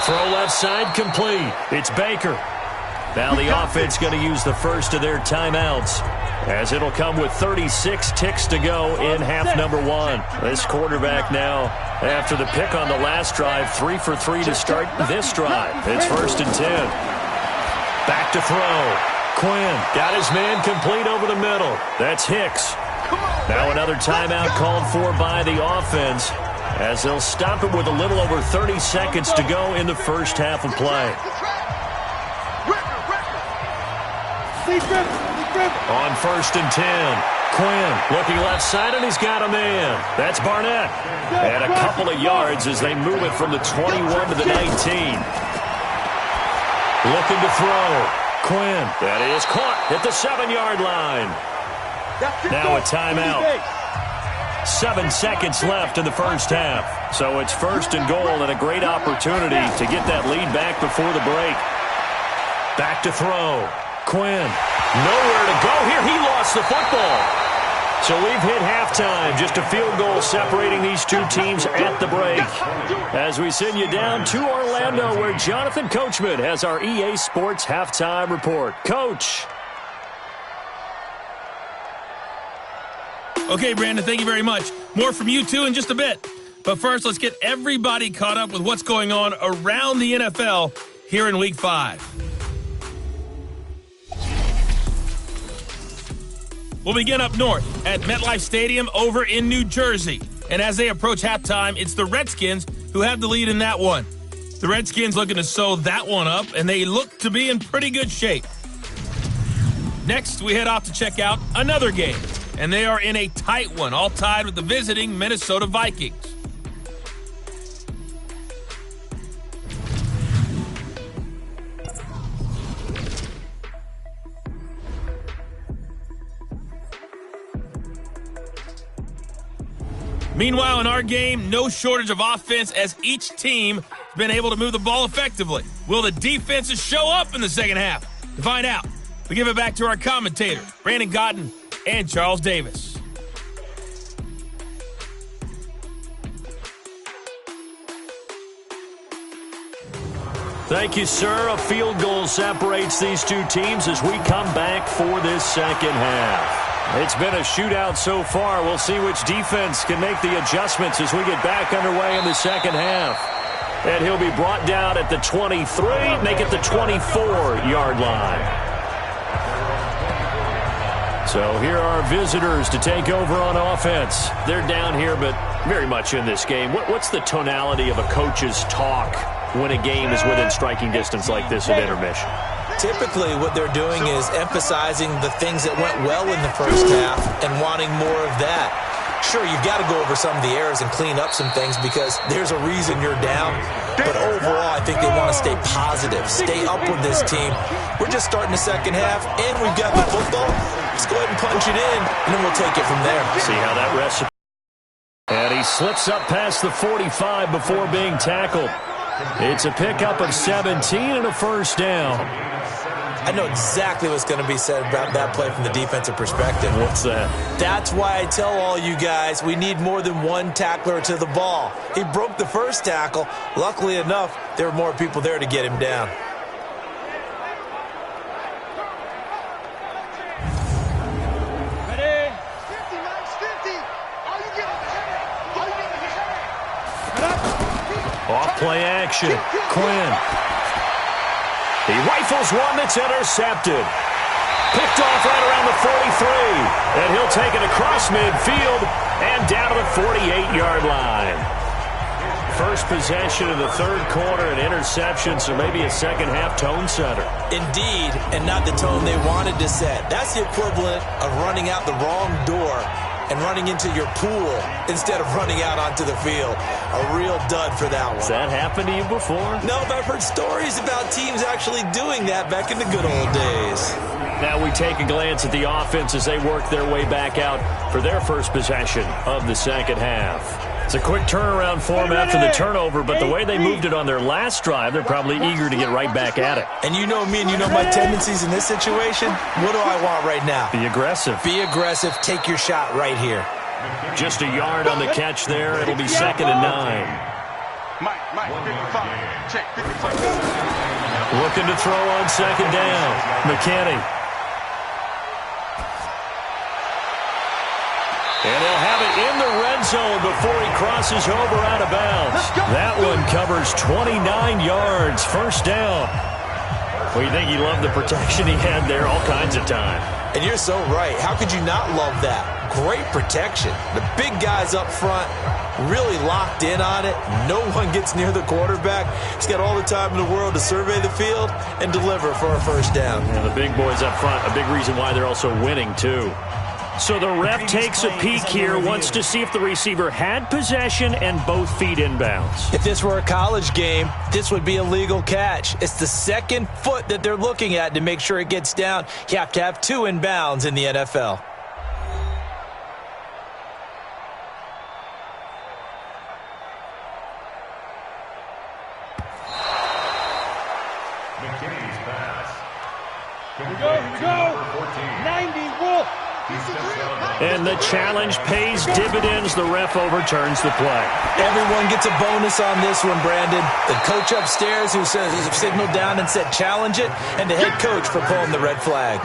Speaker 3: Throw left side complete. It's Baker. Now the offense going to use the first of their timeouts, as it'll come with 36 ticks to go in half number 1. This quarterback now, after the pick on the last drive, 3 for 3 to start this drive. It's 1st and 10. Back to throw. Quinn got his man complete over the middle. That's Hicks. Now another timeout called for by the offense, as they'll stop it with a little over 30 seconds to go in the first half of play. On 1st and 10, Quinn looking left side, and he's got a man. That's Barnett. And a couple of yards as they move it from the 21 to the 19. Looking to throw. Quinn. That is caught at the 7-yard line. Now a timeout. 7 seconds left in the first half. So it's 1st and goal and a great opportunity to get that lead back before the break. Back to throw. Quinn. Nowhere to go here. He lost the football. So we've hit halftime. Just a field goal separating these two teams at the break. As we send you down to Orlando, where Jonathan Coachman has our EA Sports halftime report. Coach.
Speaker 2: Okay, Brandon, thank you very much. More from you, too, in just a bit. But first, let's get everybody caught up with what's going on around the NFL here in Week 5. We'll begin up north at MetLife Stadium over in New Jersey. And as they approach halftime, it's the Redskins who have the lead in that one. The Redskins looking to sew that one up, and they look to be in pretty good shape. Next, we head off to check out another game. And they are in a tight one, all tied with the visiting Minnesota Vikings. Meanwhile, in our game, no shortage of offense as each team has been able to move the ball effectively. Will the defenses show up in the second half? To find out, we give it back to our commentators, Brandon Godden and Charles Davis.
Speaker 3: Thank you, sir. A field goal separates these two teams as we come back for this second half. It's been a shootout so far. We'll see which defense can make the adjustments as we get back underway in the second half. And he'll be brought down at the 23, make it the 24-yard line. So here are our visitors to take over on offense. They're down here, but very much in this game. What's the tonality of a coach's talk when a game is within striking distance like this at intermission?
Speaker 4: Typically, what they're doing is emphasizing the things that went well in the first half and wanting more of that. Sure, you've got to go over some of the errors and clean up some things because there's a reason you're down. But overall, I think they want to stay positive, stay up with this team. We're just starting the second half, and we've got the football. Let's go ahead and punch it in, and then we'll take it from there.
Speaker 3: See how that rests. And he slips up past the 45 before being tackled. It's a pickup of 17 and a first down.
Speaker 4: I know exactly what's going to be said about that play from the defensive perspective.
Speaker 3: What's that? That's
Speaker 4: why I tell all you guys we need more than one tackler to the ball. He broke the first tackle. Luckily enough, there were more people there to get him down.
Speaker 1: Ready? 50, Max, 50. All you get is a head.
Speaker 3: Off play action. Quinn. He rifles one that's intercepted. Picked off right around the 43. And he'll take it across midfield and down to the 48-yard line. First possession of the third quarter, an interception, so maybe a second-half tone setter.
Speaker 4: Indeed, and not the tone they wanted to set. That's the equivalent of running out the wrong door and running into your pool instead of running out onto the field. A real dud for that one.
Speaker 3: Has that happened to you before?
Speaker 4: No, but I've heard stories about teams actually doing that back in the good old days.
Speaker 3: Now we take a glance at the offense as they work their way back out for their first possession of the second half. It's a quick turnaround for them after the turnover, but the way they moved it on their last drive, they're probably eager to get right back at it.
Speaker 4: And you know me and you know my tendencies in this situation. What do I want right now?
Speaker 3: Be aggressive.
Speaker 4: Be aggressive. Take your shot right here.
Speaker 3: Just a yard on the catch there. It'll be 2nd and 9.
Speaker 1: Mike, 55. Check, 55.
Speaker 3: Looking to throw on 2nd down. McKinney. And he'll have it in the red zone before he crosses over out of bounds. That one covers 29 yards. First down. Well, you think he loved the protection he had there all kinds of time.
Speaker 4: And you're so right. How could you not love that? Great protection. The big guys up front really locked in on it. No one gets near the quarterback. He's got all the time in the world to survey the field and deliver for a first down.
Speaker 3: Yeah, the big boys up front, a big reason why they're also winning, too. So the ref takes a peek here, wants to see if the receiver had possession and both feet inbounds.
Speaker 4: If this were a college game, this would be a legal catch. It's the second foot that they're looking at to make sure it gets down. You have to have 2 inbounds in the NFL.
Speaker 1: Here we go. 90 Wolf.
Speaker 3: And the challenge pays dividends. The ref overturns the play.
Speaker 4: Everyone gets a bonus on this one, Brandon. The coach upstairs who says signaled down and said challenge it, and the head coach for pulling the red flag.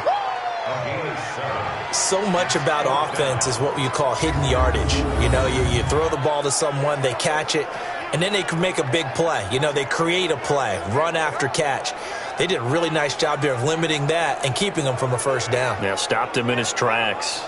Speaker 4: So much about offense is what you call hidden yardage. You know, you throw the ball to someone, they catch it, and then they can make a big play. You know, they create a play, run after catch. They did a really nice job there of limiting that and keeping him from a first down.
Speaker 3: Yeah, stopped him in his tracks.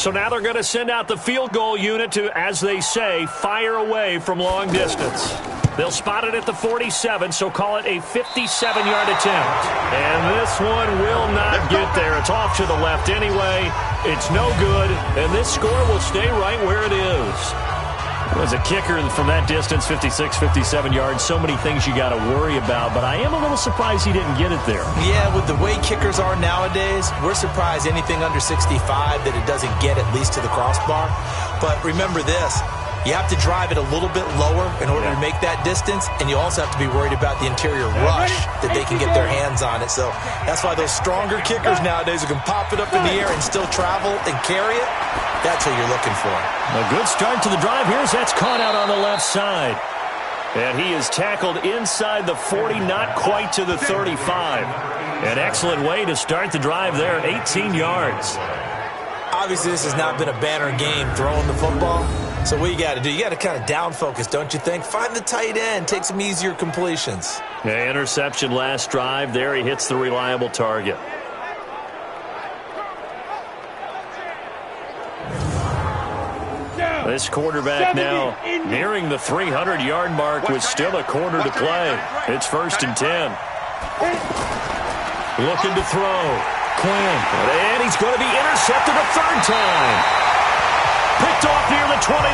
Speaker 3: So now they're going to send out the field goal unit to, as they say, fire away from long distance. They'll spot it at the 47, so call it a 57-yard attempt. And this one will not get there. It's off to the left anyway. It's no good, and this score will stay right where it is. As a kicker from that distance, 56, 57 yards, so many things you got to worry about, but I am a little surprised he didn't get it there.
Speaker 4: Yeah, with the way kickers are nowadays, we're surprised anything under 65 that it doesn't get at least to the crossbar. But remember this, you have to drive it a little bit lower in order to make that distance, and you also have to be worried about the interior rush that they can get their hands on it. So that's why those stronger kickers nowadays who can pop it up in the air and still travel and carry it, that's what you're looking for.
Speaker 3: A good start to the drive. Here's that's caught out on the left side. And he is tackled inside the 40, not quite to the 35. An excellent way to start the drive there, 18 yards.
Speaker 4: Obviously, this has not been a banner game throwing the football. So what you got to do, you got to kind of down focus, don't you think? Find the tight end, take some easier completions.
Speaker 3: Yeah, interception last drive. There he hits the reliable target. This quarterback now nearing the 300-yard mark with still a quarter to play. It's 1st and 10. Looking to throw. Quinn. And he's going to be intercepted a third time. Picked off near the 29.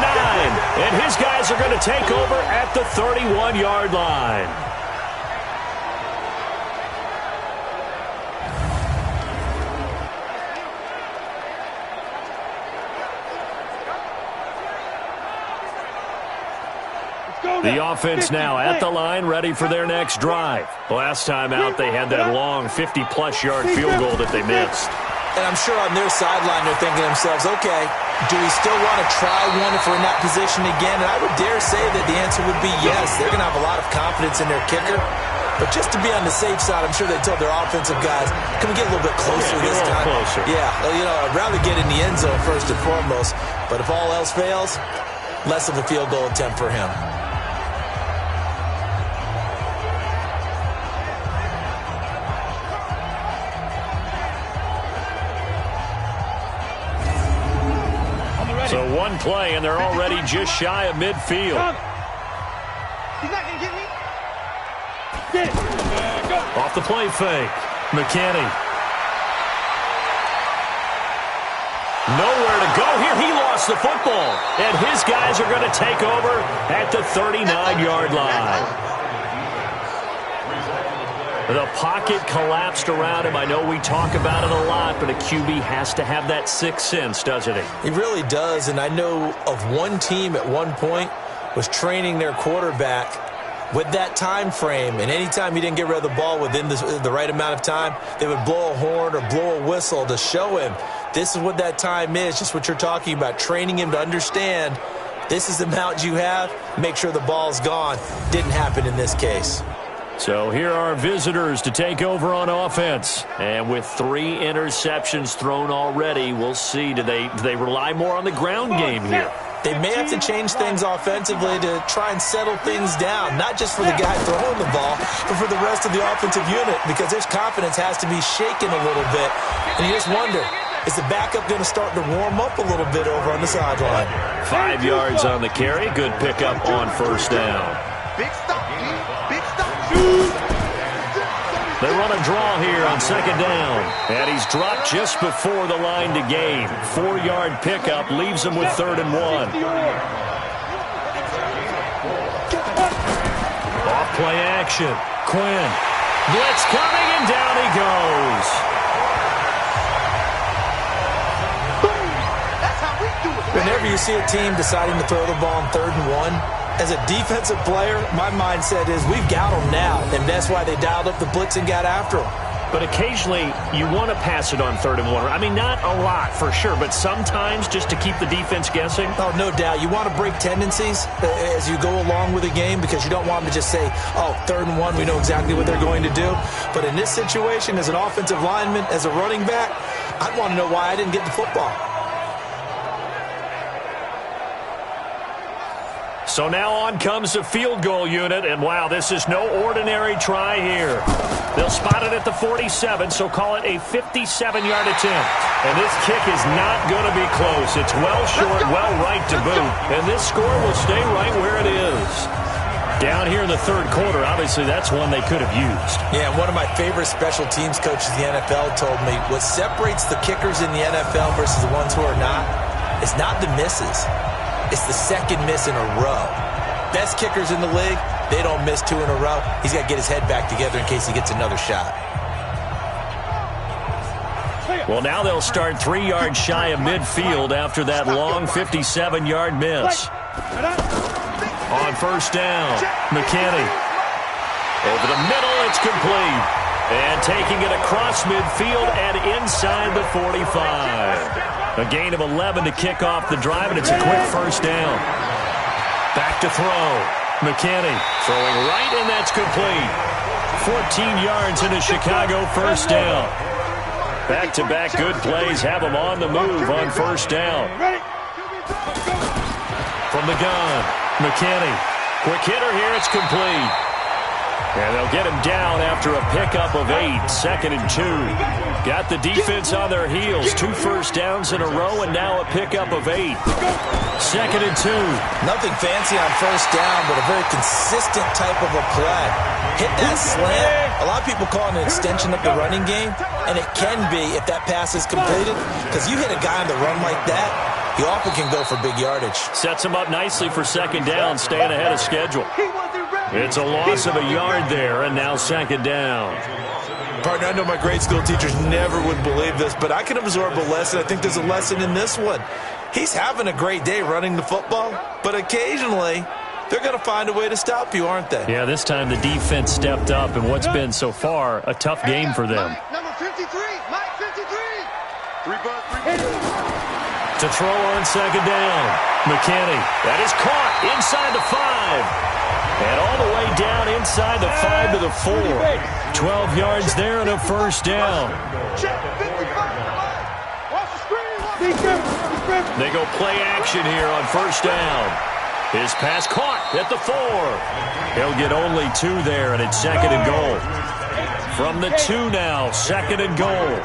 Speaker 3: And his guys are going to take over at the 31-yard line. The offense now at the line, ready for their next drive. Last time out, they had that long 50-plus yard field goal that they missed.
Speaker 4: And I'm sure on their sideline they're thinking to themselves, okay, do we still want to try one if we're in that position again? And I would dare say that the answer would be yes. They're going to have a lot of confidence in their kicker. But just to be on the safe side, I'm sure they told their offensive guys, can we get a little bit closer this time?
Speaker 3: Closer.
Speaker 4: Yeah, you know, I'd rather get in the end zone first and foremost. But if all else fails, less of a field goal attempt for him.
Speaker 3: So one play, and they're already just shy of midfield.
Speaker 1: He's not going to get me. Get it. Go.
Speaker 3: Off the play fake. McKinney. Nowhere to go here. He lost the football. And his guys are going to take over at the 39-yard line. The pocket collapsed around him. I know we talk about it a lot, but a QB has to have that sixth sense, doesn't he?
Speaker 4: He really does, and I know of one team at one point was training their quarterback with that time frame, and anytime he didn't get rid of the ball within the right amount of time, they would blow a horn or blow a whistle to show him this is what that time is, just what you're talking about, training him to understand this is the amount you have, make sure the ball's gone. Didn't happen in this case.
Speaker 3: So here are visitors to take over on offense. And with 3 interceptions thrown already, we'll see, do they rely more on the ground game here?
Speaker 4: They may have to change things offensively to try and settle things down, not just for the guy throwing the ball, but for the rest of the offensive unit, because their confidence has to be shaken a little bit. And you just wonder, is the backup going to start to warm up a little bit over on the sideline?
Speaker 3: 5 yards on the carry. Good pickup on first down.
Speaker 1: Big stop, G. Big stop.
Speaker 3: They run a draw here on second down. And he's dropped just before the line to gain. 4-yard pickup leaves him with 3rd and 1. Off play action. Quinn. Blitz coming, and down he goes.
Speaker 4: Whenever you see a team deciding to throw the ball on 3rd and 1, as a defensive player, my mindset is we've got them now, and that's why they dialed up the blitz and got after them.
Speaker 3: But occasionally, you want to pass it on 3rd and 1. I mean, not a lot, for sure, but sometimes just to keep the defense guessing.
Speaker 4: Oh, no doubt. You want to break tendencies as you go along with a game because you don't want them to just say, oh, 3rd and 1, we know exactly what they're going to do. But in this situation, as an offensive lineman, as a running back, I'd want to know why I didn't get the football.
Speaker 3: So now on comes the field goal unit, and wow, this is no ordinary try here. They'll spot it at the 47, so call it a 57-yard attempt. And this kick is not going to be close. It's well short, well right to boot, and this score will stay right where it is. Down here in the 3rd quarter, obviously that's one they could have used.
Speaker 4: Yeah, one of my favorite special teams coaches in the NFL told me what separates the kickers in the NFL versus the ones who are not is not the misses. It's the second miss in a row. Best kickers in the league, they don't miss 2 in a row. He's got to get his head back together in case he gets another shot.
Speaker 3: Well, now they'll start 3 yards shy of midfield after that long 57-yard miss. On first down, McKinney. Over the middle, it's complete. And taking it across midfield and inside the 45. A gain of 11 to kick off the drive, and it's a quick first down. Back to throw. McKinney throwing right, and that's complete. 14 yards in a Chicago first down. Back-to-back good plays have them on the move on first down. From the gun, McKinney. Quick hitter here, it's complete. And they'll get him down after a pickup of 8, 2nd and 2. Got the defense on their heels. 2 first downs in a row, and now a pickup of 8. 2nd and 2.
Speaker 4: Nothing fancy on first down, but a very consistent type of a play. Hit that slant. A lot of people call it an extension of the running game, and it can be if that pass is completed, because you hit a guy on the run like that, he often can go for big yardage.
Speaker 3: Sets him up nicely for 2nd down, staying ahead of schedule. It's a loss of a yard there, and now 2nd down.
Speaker 4: Partner, I know my grade school teachers never would believe this, but I can absorb a lesson. I think there's a lesson in this one. He's having a great day running the football, but occasionally they're going to find a way to stop you, aren't they?
Speaker 3: Yeah, this time the defense stepped up in what's been so far a tough game for them.
Speaker 1: Number 53, Mike 53.
Speaker 3: To throw on 2nd down. McKinney. That is caught inside the 5. And all the way down inside the 5 to the 4. 12 yards there and a first down. They go play action here on first down. His pass caught at the 4. He'll get only 2 there, and it's 2nd and goal. From the 2 now, 2nd and goal.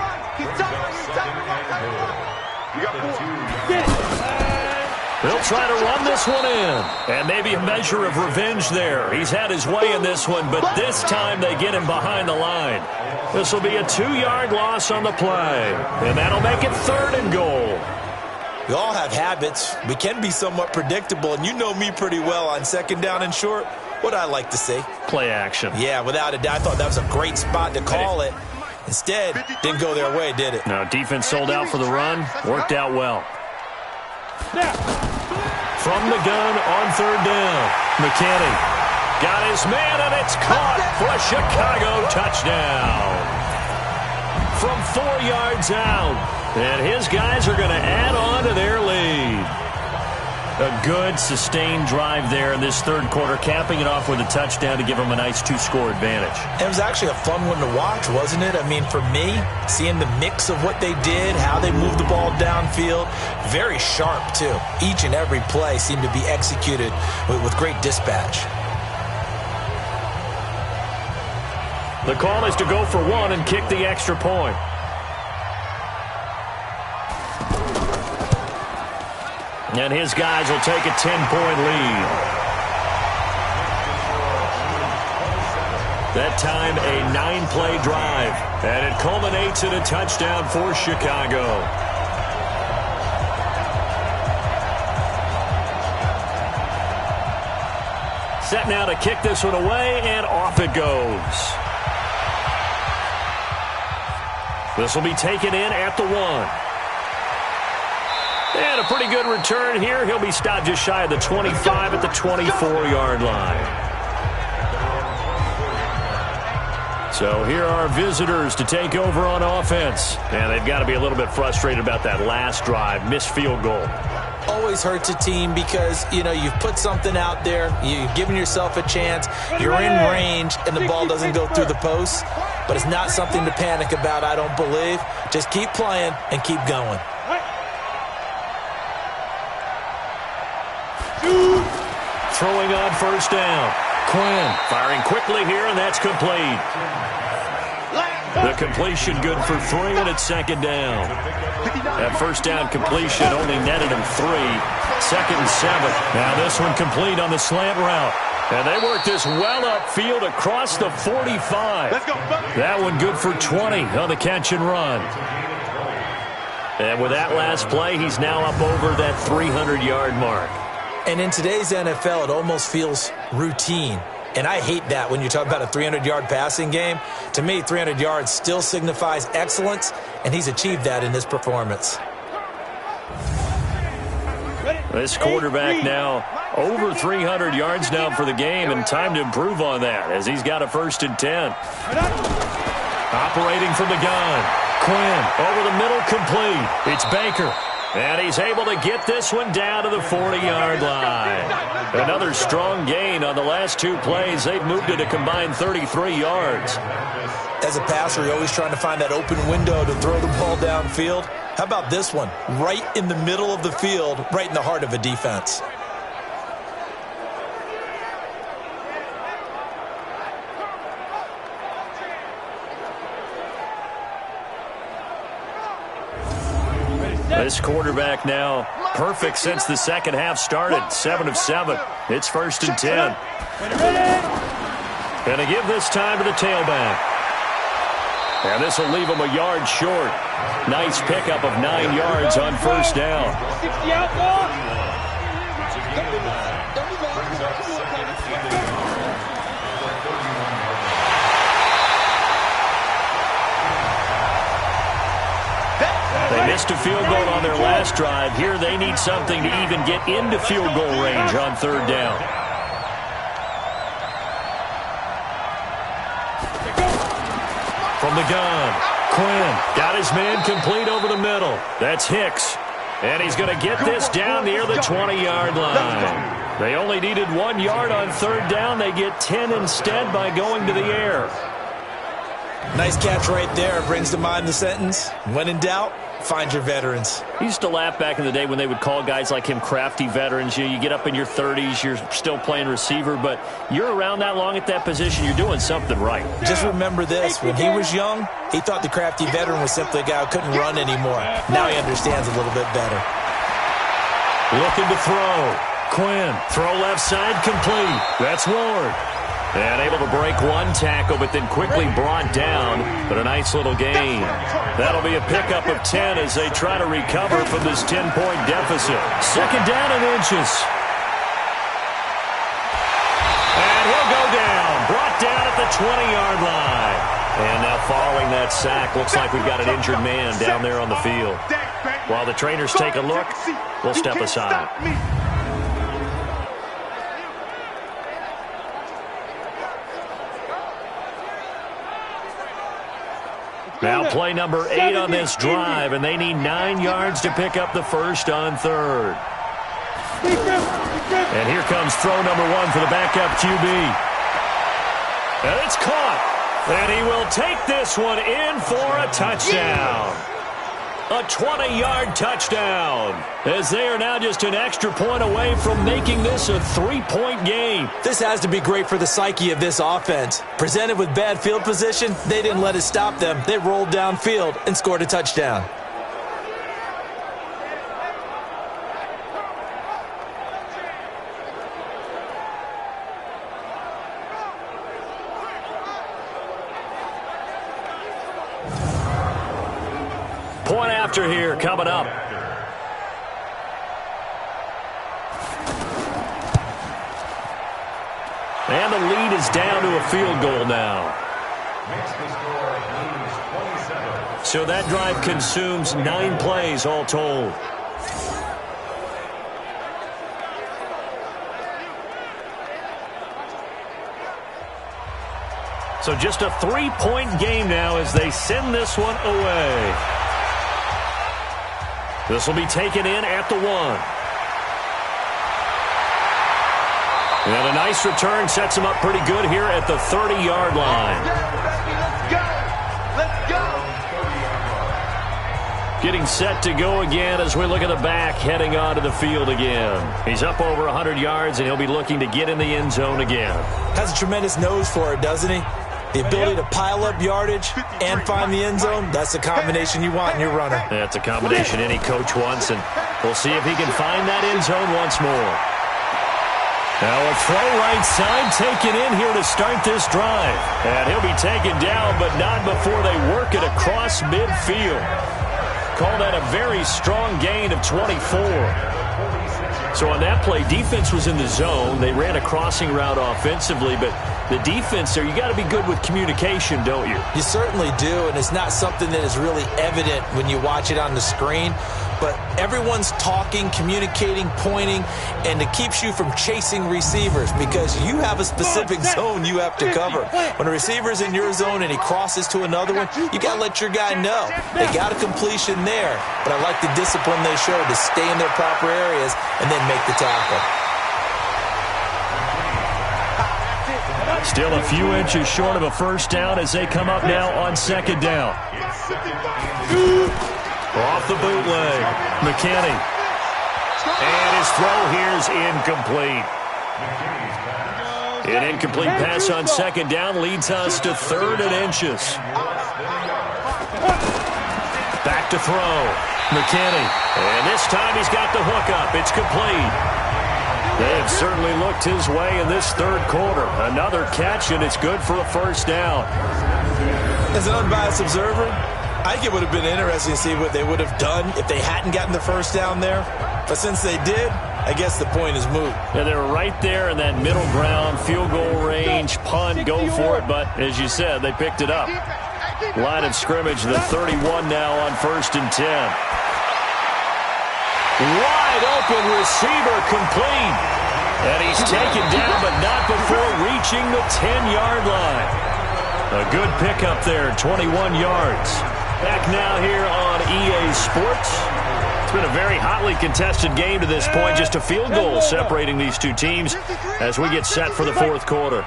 Speaker 3: They'll try to run this one in. And maybe a measure of revenge there. He's had his way in this one, but this time they get him behind the line. This will be a 2-yard loss on the play. And that'll make it 3rd and goal.
Speaker 4: We all have habits. We can be somewhat predictable, and you know me pretty well on 2nd down and short. What I like to see.
Speaker 3: Play action.
Speaker 4: Yeah, without a doubt. I thought that was a great spot to call it. Instead, didn't go their way, did it?
Speaker 3: No, defense sold out for the run. Worked out well. From the gun on 3rd down. McKinney got his man, and it's caught for a Chicago touchdown. From 4 yards out. And his guys are going to add on to their lead. A good, sustained drive there in this 3rd quarter, capping it off with a touchdown to give them a nice 2-score advantage.
Speaker 4: It was actually a fun one to watch, wasn't it? I mean, for me, seeing the mix of what they did, how they moved the ball downfield, very sharp, too. Each and every play seemed to be executed with great dispatch.
Speaker 3: The call is to go for 1 and kick the extra point. And his guys will take a 10-point lead. That time a 9-play drive. And it culminates in a touchdown for Chicago. Set now to kick this one away, and off it goes. This will be taken in at the 1. And a pretty good return here. He'll be stopped just shy of the 25 at the 24-yard line. So here are visitors to take over on offense. And they've got to be a little bit frustrated about that last drive, missed field goal.
Speaker 4: Always hurts a team because, you've put something out there, you've given yourself a chance, you're in range, and the ball doesn't go through the post. But it's not something to panic about, I don't believe. Just keep playing and keep going.
Speaker 3: Throwing on first down. Quinn firing quickly here, and that's complete. The completion good for 3, and it's second down. That first down completion only netted him 3. Second and 7. Now this one complete on the slant route. And they work this well upfield across the 45.
Speaker 1: Let's go.
Speaker 3: That one good for 20 on the catch and run. And with that last play, he's now up over that 300-yard mark.
Speaker 4: And in today's NFL, it almost feels routine. And I hate that when you talk about a 300-yard passing game. To me, 300 yards still signifies excellence, and he's achieved that in this performance.
Speaker 3: This quarterback now over 300 yards now for the game, and time to improve on that as he's got a 1st and 10. Operating from the gun. Quinn over the middle, complete. It's Baker. And he's able to get this one down to the 40-yard line. Another strong gain on the last 2 plays. They've moved it a combined 33 yards.
Speaker 4: As a passer, you're always trying to find that open window to throw the ball downfield. How about this one? Right in the middle of the field, right in the heart of a defense.
Speaker 3: This quarterback now perfect since the second half started. 7 of 7. It's 1st and 10. Going to give this time to the tailback. And this will leave him a yard short. Nice pickup of 9 yards on first down.
Speaker 1: 60 out ball.
Speaker 3: They missed a field goal on their last drive. Here they need something to even get into field goal range on third down. From the gun, Quinn got his man complete over the middle. That's Hicks. And he's going to get this down near the 20-yard line. They only needed 1 yard on third down. They get 10 instead by going to the air.
Speaker 4: Nice catch right there. Brings to mind the sentence, when in doubt, find your veterans.
Speaker 3: I used to laugh back in the day when they would call guys like him crafty veterans. You get up in your 30s, you're still playing receiver, but you're around that long at that position, you're doing something right.
Speaker 4: Just remember this, when he was young, he thought the crafty veteran was simply a guy who couldn't run anymore. Now he understands a little bit better.
Speaker 3: Looking to throw. Quinn, throw left side, complete. That's Ward. And able to break 1 tackle, but then quickly brought down. But a nice little gain. That'll be a pickup of 10 as they try to recover from this 10-point deficit. Second down and inches. And he'll go down. Brought down at the 20-yard line. And now following that sack, looks like we've got an injured man down there on the field. While the trainers take a look, we'll step aside. Now play number 8 on this drive, and they need 9 yards to pick up the first on third. And here comes throw number 1 for the backup QB. And it's caught. And he will take this one in for a touchdown. A 20-yard touchdown, as they are now just an extra point away from making this a 3-point game.
Speaker 4: This has to be great for the psyche of this offense. Presented with bad field position, they didn't let it stop them. They rolled downfield and scored a touchdown.
Speaker 3: after here coming up. And the lead is down to a field goal now. So that drive consumes 9 plays all told. So just a 3-point game now as they send this one away. This will be taken in at the 1. And a nice return sets him up pretty good here at the 30-yard line.
Speaker 1: Let's go.
Speaker 3: Getting set to go again as we look at the back heading onto the field again. He's up over 100 yards, and he'll be looking to get in the end zone again.
Speaker 4: Has a tremendous nose for it, doesn't he? The ability to pile up yardage and find the end zone, that's the combination you want in your runner.
Speaker 3: That's a combination any coach wants, and we'll see if he can find that end zone once more. Now a throw right side taken in here to start this drive. And he'll be taken down, but not before they work it across midfield. Call that a very strong gain of 24. So on that play, defense was in the zone. They ran a crossing route offensively, but the defense there, you got to be good with communication, don't you?
Speaker 4: You certainly do, and it's not something that is really evident when you watch it on the screen. But everyone's talking, communicating, pointing, and it keeps you from chasing receivers because you have a specific zone you have to cover. When a receiver's in your zone and he crosses to another one, you got to let your guy know. They got a completion there, but I like the discipline they showed to stay in their proper areas and then make the tackle.
Speaker 3: Still a few inches short of a first down as they come up now on second down. Off the bootleg, McKinney. And his throw here is incomplete. An incomplete pass on second down leads us to 3rd and inches. Back to throw, McKinney. And this time he's got the hook up. It's complete. They have certainly looked his way in this 3rd quarter. Another catch, and it's good for a first down.
Speaker 4: As an unbiased observer, I think it would have been interesting to see what they would have done if they hadn't gotten the first down there. But since they did, I guess the point is moot.
Speaker 3: Yeah, they were right there in that middle ground, field goal range, punt, go for it. But as you said, they picked it up. Line of scrimmage, the 31 now on 1st and 10. Wide open receiver complete. And he's taken down, but not before reaching the 10-yard line. A good pickup there, 21 yards. Back now here on EA Sports. It's been a very hotly contested game to this point. Just a field goal separating these two teams as we get set for the 4th quarter.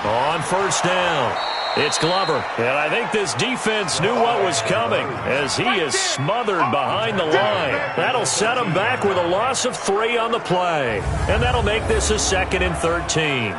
Speaker 3: On first down, it's Glover. And I think this defense knew what was coming as he is smothered behind the line. That'll set him back with a loss of 3 on the play. And that'll make this a 2nd and 13.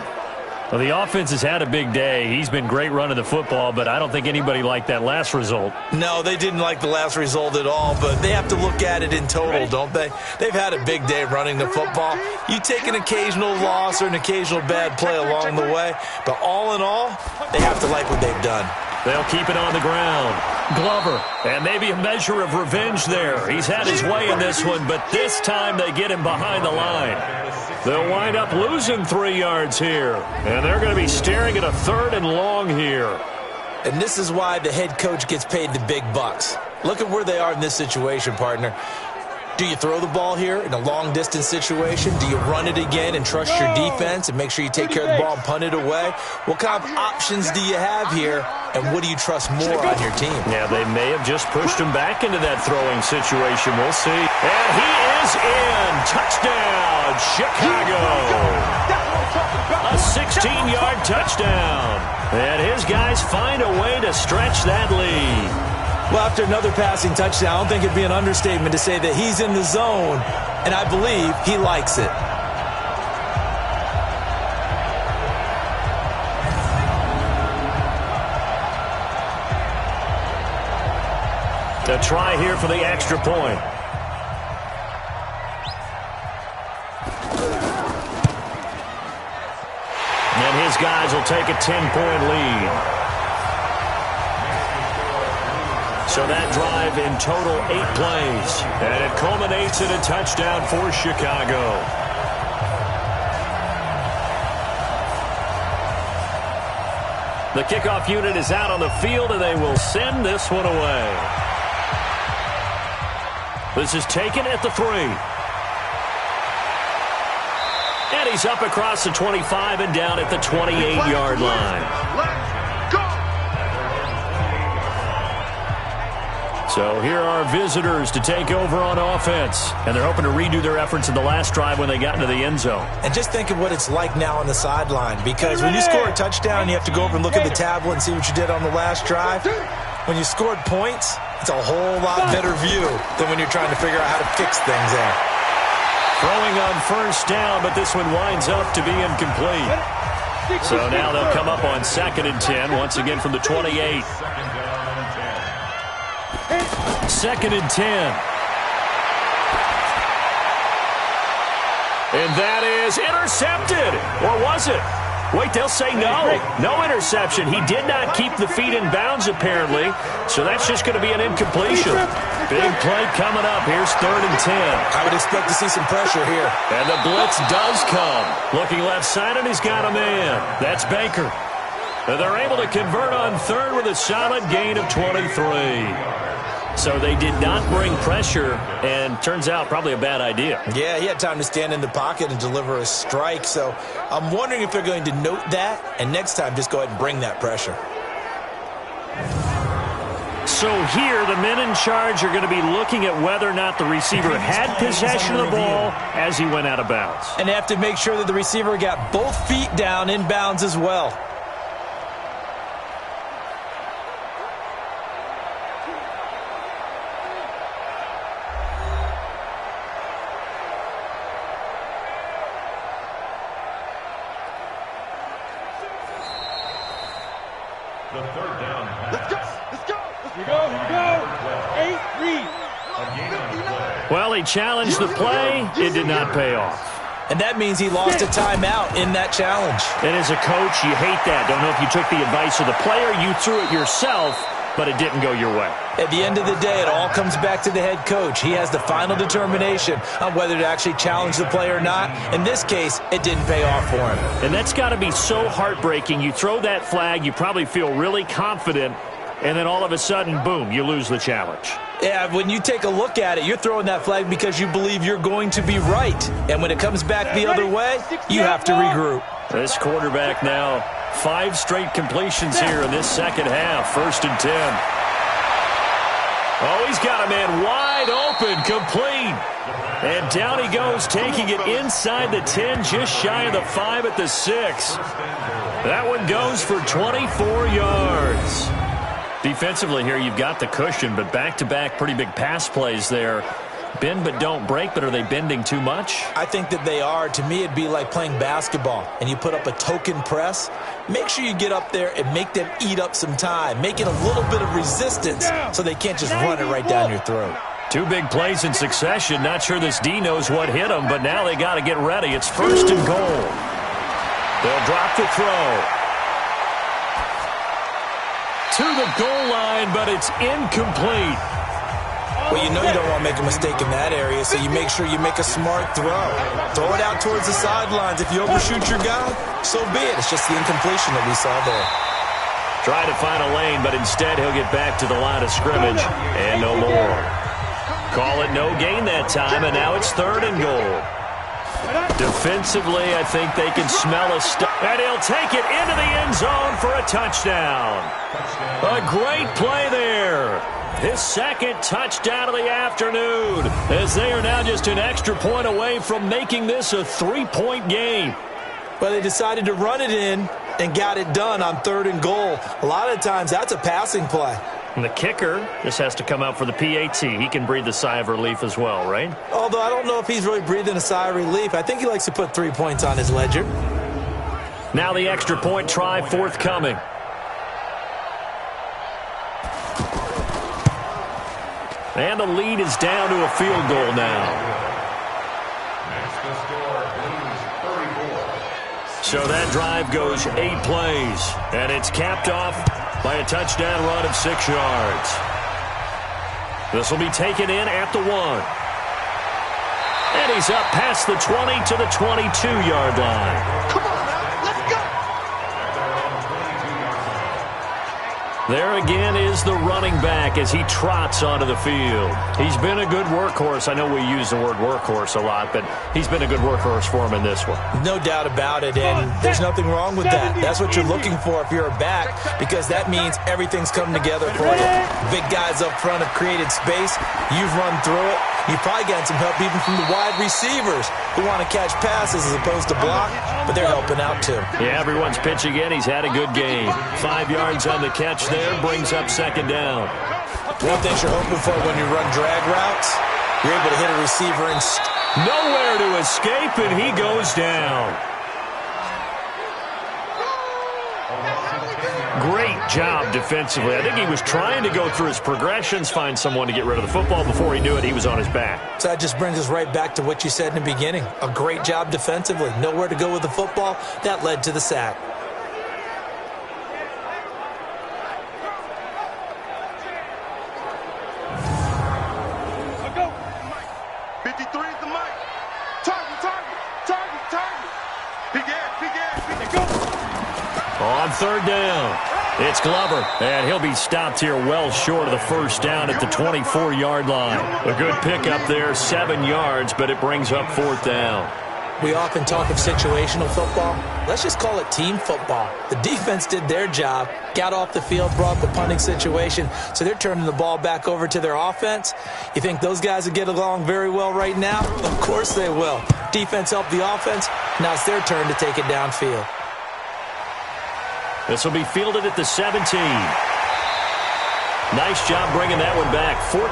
Speaker 3: Well, the offense has had a big day. He's been great running the football, but I don't think anybody liked that last result.
Speaker 4: No, they didn't like the last result at all, but they have to look at it in total, don't they? They've had a big day running the football. You take an occasional loss or an occasional bad play along the way, but all in all, they have to like what they've done.
Speaker 3: They'll keep it on the ground. Glover, and maybe a measure of revenge there. He's had his way in this one, but this time they get him behind the line. They'll wind up losing 3 yards here, and they're going to be staring at a 3rd and long here.
Speaker 4: And this is why the head coach gets paid the big bucks. Look at where they are in this situation, partner. Do you throw the ball here in a long-distance situation? Do you run it again and trust your defense and make sure you take care of the ball and punt it away? What kind of options do you have here, and what do you trust more on your team?
Speaker 3: Yeah, they may have just pushed him back into that throwing situation. We'll see. And he is in. Touchdown, Chicago. A 16-yard touchdown. And his guys find a way to stretch that lead.
Speaker 4: Well, after another passing touchdown, I don't think it'd be an understatement to say that he's in the zone, and I believe he likes it.
Speaker 3: A try here for the extra point. And his guys will take a 10-point lead. So that drive in total 8 plays. And it culminates in a touchdown for Chicago. The kickoff unit is out on the field, and they will send this one away. This is taken at the 3. And he's up across the 25 and down at the 28-yard line. So here are visitors to take over on offense. And they're hoping to redo their efforts in the last drive when they got into the end zone.
Speaker 4: And just think of what it's like now on the sideline. Because when you score a touchdown, you have to go over and look at the tablet and see what you did on the last drive. When you scored points, it's a whole lot better view than when you're trying to figure out how to fix things there.
Speaker 3: Throwing on first down, but this one winds up to be incomplete. So now they'll come up on 2nd and 10, once again from the 28. 2nd and 10. And that is intercepted. Or was it? Wait, they'll say no. No interception. He did not keep the feet in bounds, apparently. So that's just going to be an incompletion. Big play coming up. Here's 3rd and 10.
Speaker 4: I would expect to see some pressure here.
Speaker 3: And the blitz does come. Looking left side, and he's got a man. That's Baker. And they're able to convert on 3rd with a solid gain of 23. So they did not bring pressure, and turns out probably a bad idea.
Speaker 4: Yeah, he had time to stand in the pocket and deliver a strike. So I'm wondering if they're going to note that, and next time just go ahead and bring that pressure.
Speaker 3: So here, the men in charge are going to be looking at whether or not the receiver had possession of the ball as he went out of bounds.
Speaker 4: And they have to make sure that the receiver got both feet down in bounds as well.
Speaker 5: The 3rd down pass.
Speaker 1: Let's go. Here we go. 8 read.
Speaker 5: A gain on the play.
Speaker 3: Well, he challenged the play. It did not pay off.
Speaker 4: And that means he lost a timeout in that challenge.
Speaker 3: And as a coach, you hate that. Don't know if you took the advice of the player, you threw it yourself, but it didn't go your way.
Speaker 4: At the end of the day, it all comes back to the head coach. He has the final determination on whether to actually challenge the play or not. In this case, it didn't pay off for him.
Speaker 3: And that's got to be so heartbreaking. You throw that flag, you probably feel really confident, and then all of a sudden, boom, you lose the challenge.
Speaker 4: Yeah, when you take a look at it, you're throwing that flag because you believe you're going to be right. And when it comes back the other way, you have to regroup.
Speaker 3: This quarterback now, 5 straight completions here in this second half. 1st and 10. Oh, he's got a man wide open, complete. And down he goes, taking it inside the 10, just shy of the 5 at the 6. That one goes for 24 yards. Defensively here, you've got the cushion, but back-to-back pretty big pass plays there. Bend but don't break, but are they bending too much?
Speaker 4: I think that they are. To me, it'd be like playing basketball, and you put up a token press. Make sure you get up there and make them eat up some time. Make it a little bit of resistance so they can't just run it right down your throat.
Speaker 3: 2 big plays in succession. Not sure this D knows what hit them, but now they got to get ready. It's 1st and goal. They'll drop the throw. To the goal line, but it's incomplete.
Speaker 4: Well, you know you don't want to make a mistake in that area, so you make sure you make a smart throw. Throw it out towards the sidelines. If you overshoot your guy, so be it. It's just the incompletion that we saw there.
Speaker 3: Try to find a lane, but instead he'll get back to the line of scrimmage and no more. Call it no gain that time, and now it's 3rd and goal. Defensively, I think they can smell a stop. And he'll take it into the end zone for a touchdown. A great play there. His 2nd touchdown of the afternoon, as they are now just an extra point away from making this a 3-point game.
Speaker 4: Well, they decided to run it in and got it done on 3rd and goal. A lot of times, that's a passing play.
Speaker 3: And the kicker just has to come out for the PAT. He can breathe a sigh of relief as well, right?
Speaker 4: Although I don't know if he's really breathing a sigh of relief. I think he likes to put 3 points on his ledger.
Speaker 3: Now the extra point try forthcoming. And the lead is down to a field goal now.
Speaker 5: Makes the score Blues 34.
Speaker 3: So that drive goes 8 plays, and it's capped off by a touchdown run of 6 yards. This will be taken in at the 1. And he's up past the 20 to the 22-yard line.
Speaker 1: Come on now, let's go.
Speaker 3: There again is the running back as he trots onto the field. He's been a good workhorse. I know we use the word workhorse a lot, but he's been a good workhorse for him in this one.
Speaker 4: No doubt about it, and there's nothing wrong with that. That's what you're looking for if you're a back, because that means everything's coming together for you. Big guys up front have created space. You've run through it. You've probably gotten some help even from the wide receivers who want to catch passes as opposed to block, but they're helping out too.
Speaker 3: Yeah, everyone's pitching in. He's had a good game. 5 yards on the catch there, brings up second down.
Speaker 4: One thing you're hoping for when you run drag routes, you're able to hit a receiver and
Speaker 3: nowhere to escape, and he goes down. Great job defensively. I think he was trying to go through his progressions, find someone to get rid of the football. Before he knew it, he was on his back.
Speaker 4: So that just brings us right back to what you said in the beginning. A great job defensively. Nowhere to go with the football. That led to the sack.
Speaker 1: Go. 53 is the mic. Target. Big go.
Speaker 3: On third down, it's Glover, and he'll be stopped here well short of the first down at the 24-yard line. A good pickup there, 7 yards, but it brings up fourth down.
Speaker 4: We often talk of situational football. Let's just call it team football. The defense did their job, got off the field, brought the punting situation, so they're turning the ball back over to their offense. You think those guys will get along very well right now? Of course they will. Defense helped the offense. Now it's their turn to take it downfield.
Speaker 3: This will be fielded at the 17. Nice job bringing that one back. 14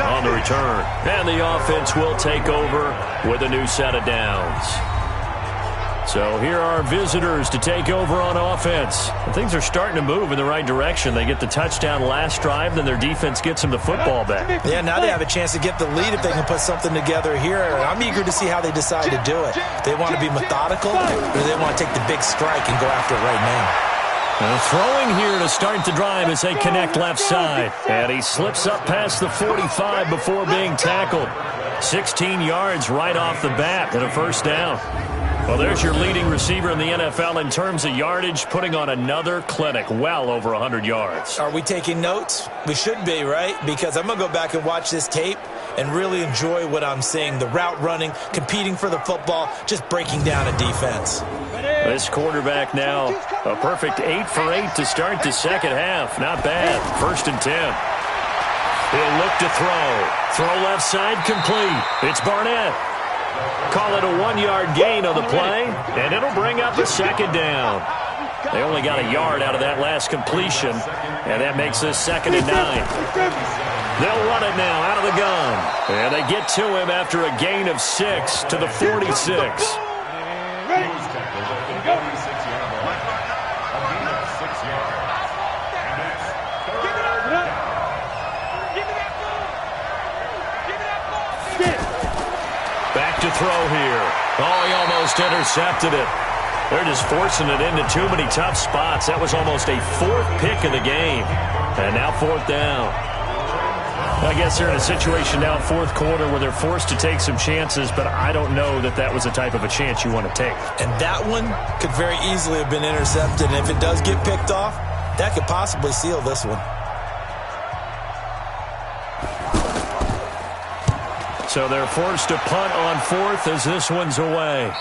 Speaker 3: on the return. And the offense will take over with a new set of downs. So here are visitors to take over on offense. And things are starting to move in the right direction. They get the touchdown last drive, then their defense gets them the football back.
Speaker 4: Yeah, now they have a chance to get the lead if they can put something together here. I'm eager to see how they decide to do it. They want to be methodical, or do they want to take the big strike and go after it right now?
Speaker 3: Throwing here to start the drive as they connect left side. And he slips up past the 45 before being tackled. 16 yards right off the bat and a first down. Well, there's your leading receiver in the NFL in terms of yardage, putting on another clinic, well over 100 yards.
Speaker 4: Are we taking notes? We should be, right? Because I'm going to go back and watch this tape and really enjoy what I'm seeing. The route running, competing for the football, just breaking down a defense.
Speaker 3: This quarterback now, a perfect 8 for 8 to start the second half. Not bad. 1st and 10. He'll look to throw. Throw left side complete. It's Barnett. Call it a 1-yard gain on the play, and it'll bring up a second down. They only got a yard out of that last completion, and that makes this 2nd and 9. They'll run it now out of the gun. And they get to him after a gain of 6 to the 46. Back to throw here. Oh, he almost intercepted it. They're just forcing it into too many tough spots. That was almost a 4th pick of the game. And now 4th down. I guess they're in a situation now, 4th quarter, where they're forced to take some chances, but I don't know that that was the type of a chance you want to take.
Speaker 4: And that one could very easily have been intercepted. And if it does get picked off, that could possibly seal this one.
Speaker 3: So they're forced to punt on 4th as this one's away.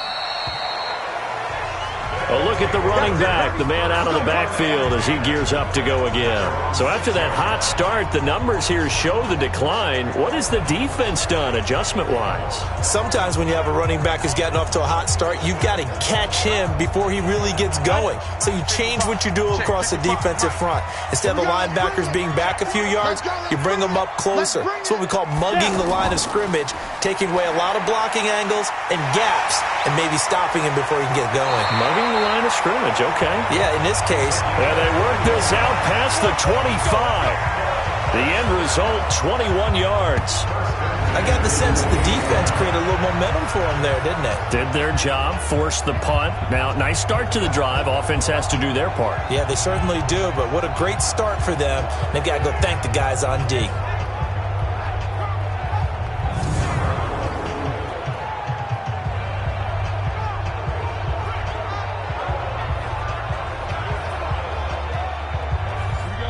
Speaker 3: A look at the running back, the man out of the backfield as he gears up to go again. So after that hot start, the numbers here show the decline. What has the defense done adjustment-wise?
Speaker 4: Sometimes when you have a running back who's gotten off to a hot start, you've got to catch him before he really gets going. So you change what you do across the defensive front. Instead of the linebackers being back a few yards, you bring them up closer. It's what we call mugging the line of scrimmage, taking away a lot of blocking angles and gaps, and maybe stopping him before he can get going.
Speaker 3: Mugging the line of scrimmage, okay.
Speaker 4: Yeah, in this case.
Speaker 3: And they work this out past the 25. The end result, 21 yards.
Speaker 4: I got the sense that the defense created a little momentum for them there, didn't it?
Speaker 3: Did their job, forced the punt. Now, nice start to the drive. Offense has to do their part.
Speaker 4: Yeah, they certainly do, but what a great start for them. They've got to go thank the guys on D.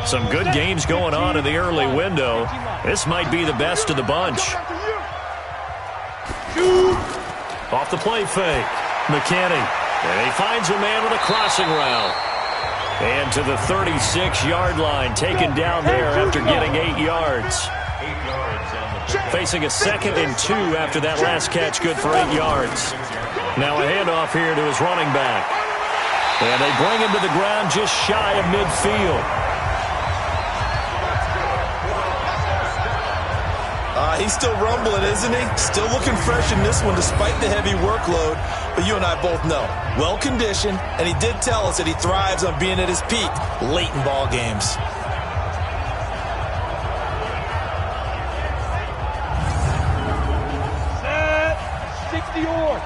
Speaker 3: Some good games going on in the early window. This might be the best of the bunch. Off the play fake. McKinney. And he finds a man with a crossing route. And to the 36-yard line, taken down there after getting 8 yards. Facing a 2nd and 2 after that last catch, good for 8 yards. Now a handoff here to his running back. And they bring him to the ground just shy of midfield.
Speaker 4: He's still rumbling, isn't he? Still looking fresh in this one despite the heavy workload. But you and I both know, well-conditioned, and he did tell us that he thrives on being at his peak late in ball games.
Speaker 1: Set, 60 yards.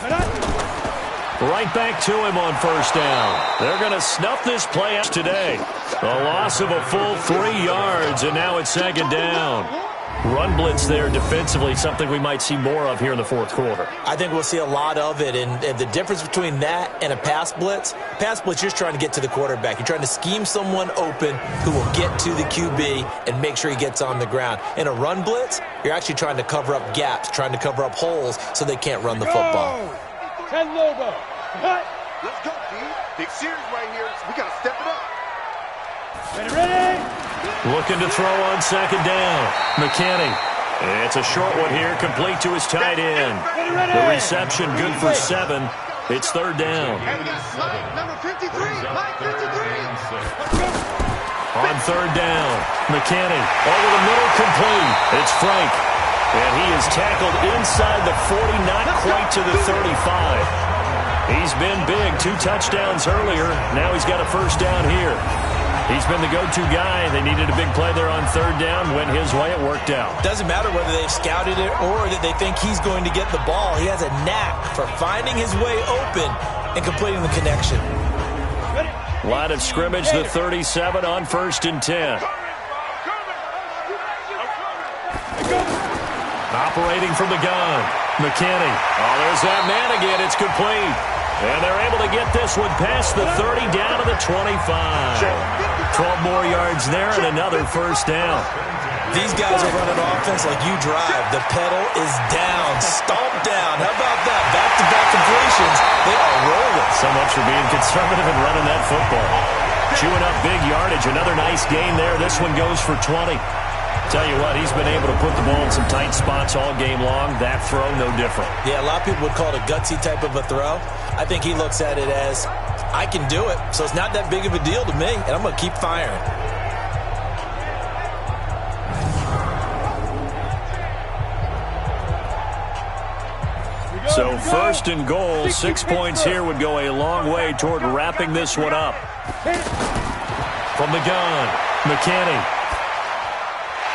Speaker 1: And
Speaker 3: right back to him on first down. They're going to snuff this play out today. A loss of a full 3 yards, and now it's 2nd down. Run blitz there defensively, something we might see more of here in the fourth quarter.
Speaker 4: I think we'll see a lot of it, and the difference between that and a pass blitz, you're just trying to get to the quarterback. You're trying to scheme someone open who will get to the QB and make sure he gets on the ground. In a run blitz, you're actually trying to cover up gaps, trying to cover up holes so they can't run the football.
Speaker 1: 10 Lobo. Cut.
Speaker 6: Let's go, D. Big series right here. We got to step it up.
Speaker 1: Ready?
Speaker 3: Looking to throw on 2nd down. McKinney. It's a short one here, complete to his tight end. The reception good for 7. It's 3rd down.
Speaker 6: And we got slide number 53. Line 53.
Speaker 3: On 3rd down, McKinney over the middle, complete. It's Frank. And he is tackled inside the 40, not quite to the 35. He's been big, 2 touchdowns earlier. Now he's got a first down here. He's been the go-to guy. They needed a big play there on 3rd down. Went his way, it worked out.
Speaker 4: Doesn't matter whether they've scouted it or that they think he's going to get the ball. He has a knack for finding his way open and completing the connection.
Speaker 3: Line of scrimmage, the 37 on 1st and 10. Operating from the gun, McKinney. Oh, there's that man again. It's complete. And they're able to get this one past the 30 down to the 25. 12 more yards there and another first down.
Speaker 4: These guys are running offense like you drive. The pedal is down, stomp down. How about that? Back-to-back completions. They are rolling.
Speaker 3: So much for being conservative and running that football. Chewing up big yardage. Another nice gain there. This one goes for 20. Tell you what, he's been able to put the ball in some tight spots all game long. That throw, no different.
Speaker 4: Yeah, a lot of people would call it a gutsy type of a throw. I think he looks at it as, I can do it, so it's not that big of a deal to me, and I'm going to keep firing.
Speaker 3: So 1st and goal, 6 points here would go a long way toward wrapping this one up. From the gun, McKinney.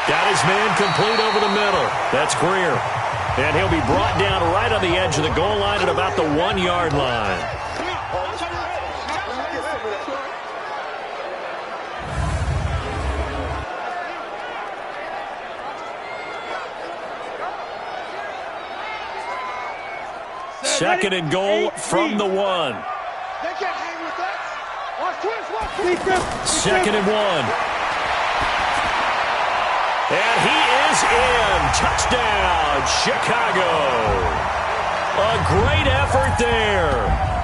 Speaker 3: Got his man complete over the middle. That's Greer. And he'll be brought down right on the edge of the goal line at about the 1-yard line. Second and goal from the 1.
Speaker 6: They can't hang with us. Watch twist.
Speaker 3: 2nd and 1. And he is in. Touchdown, Chicago. A great effort there.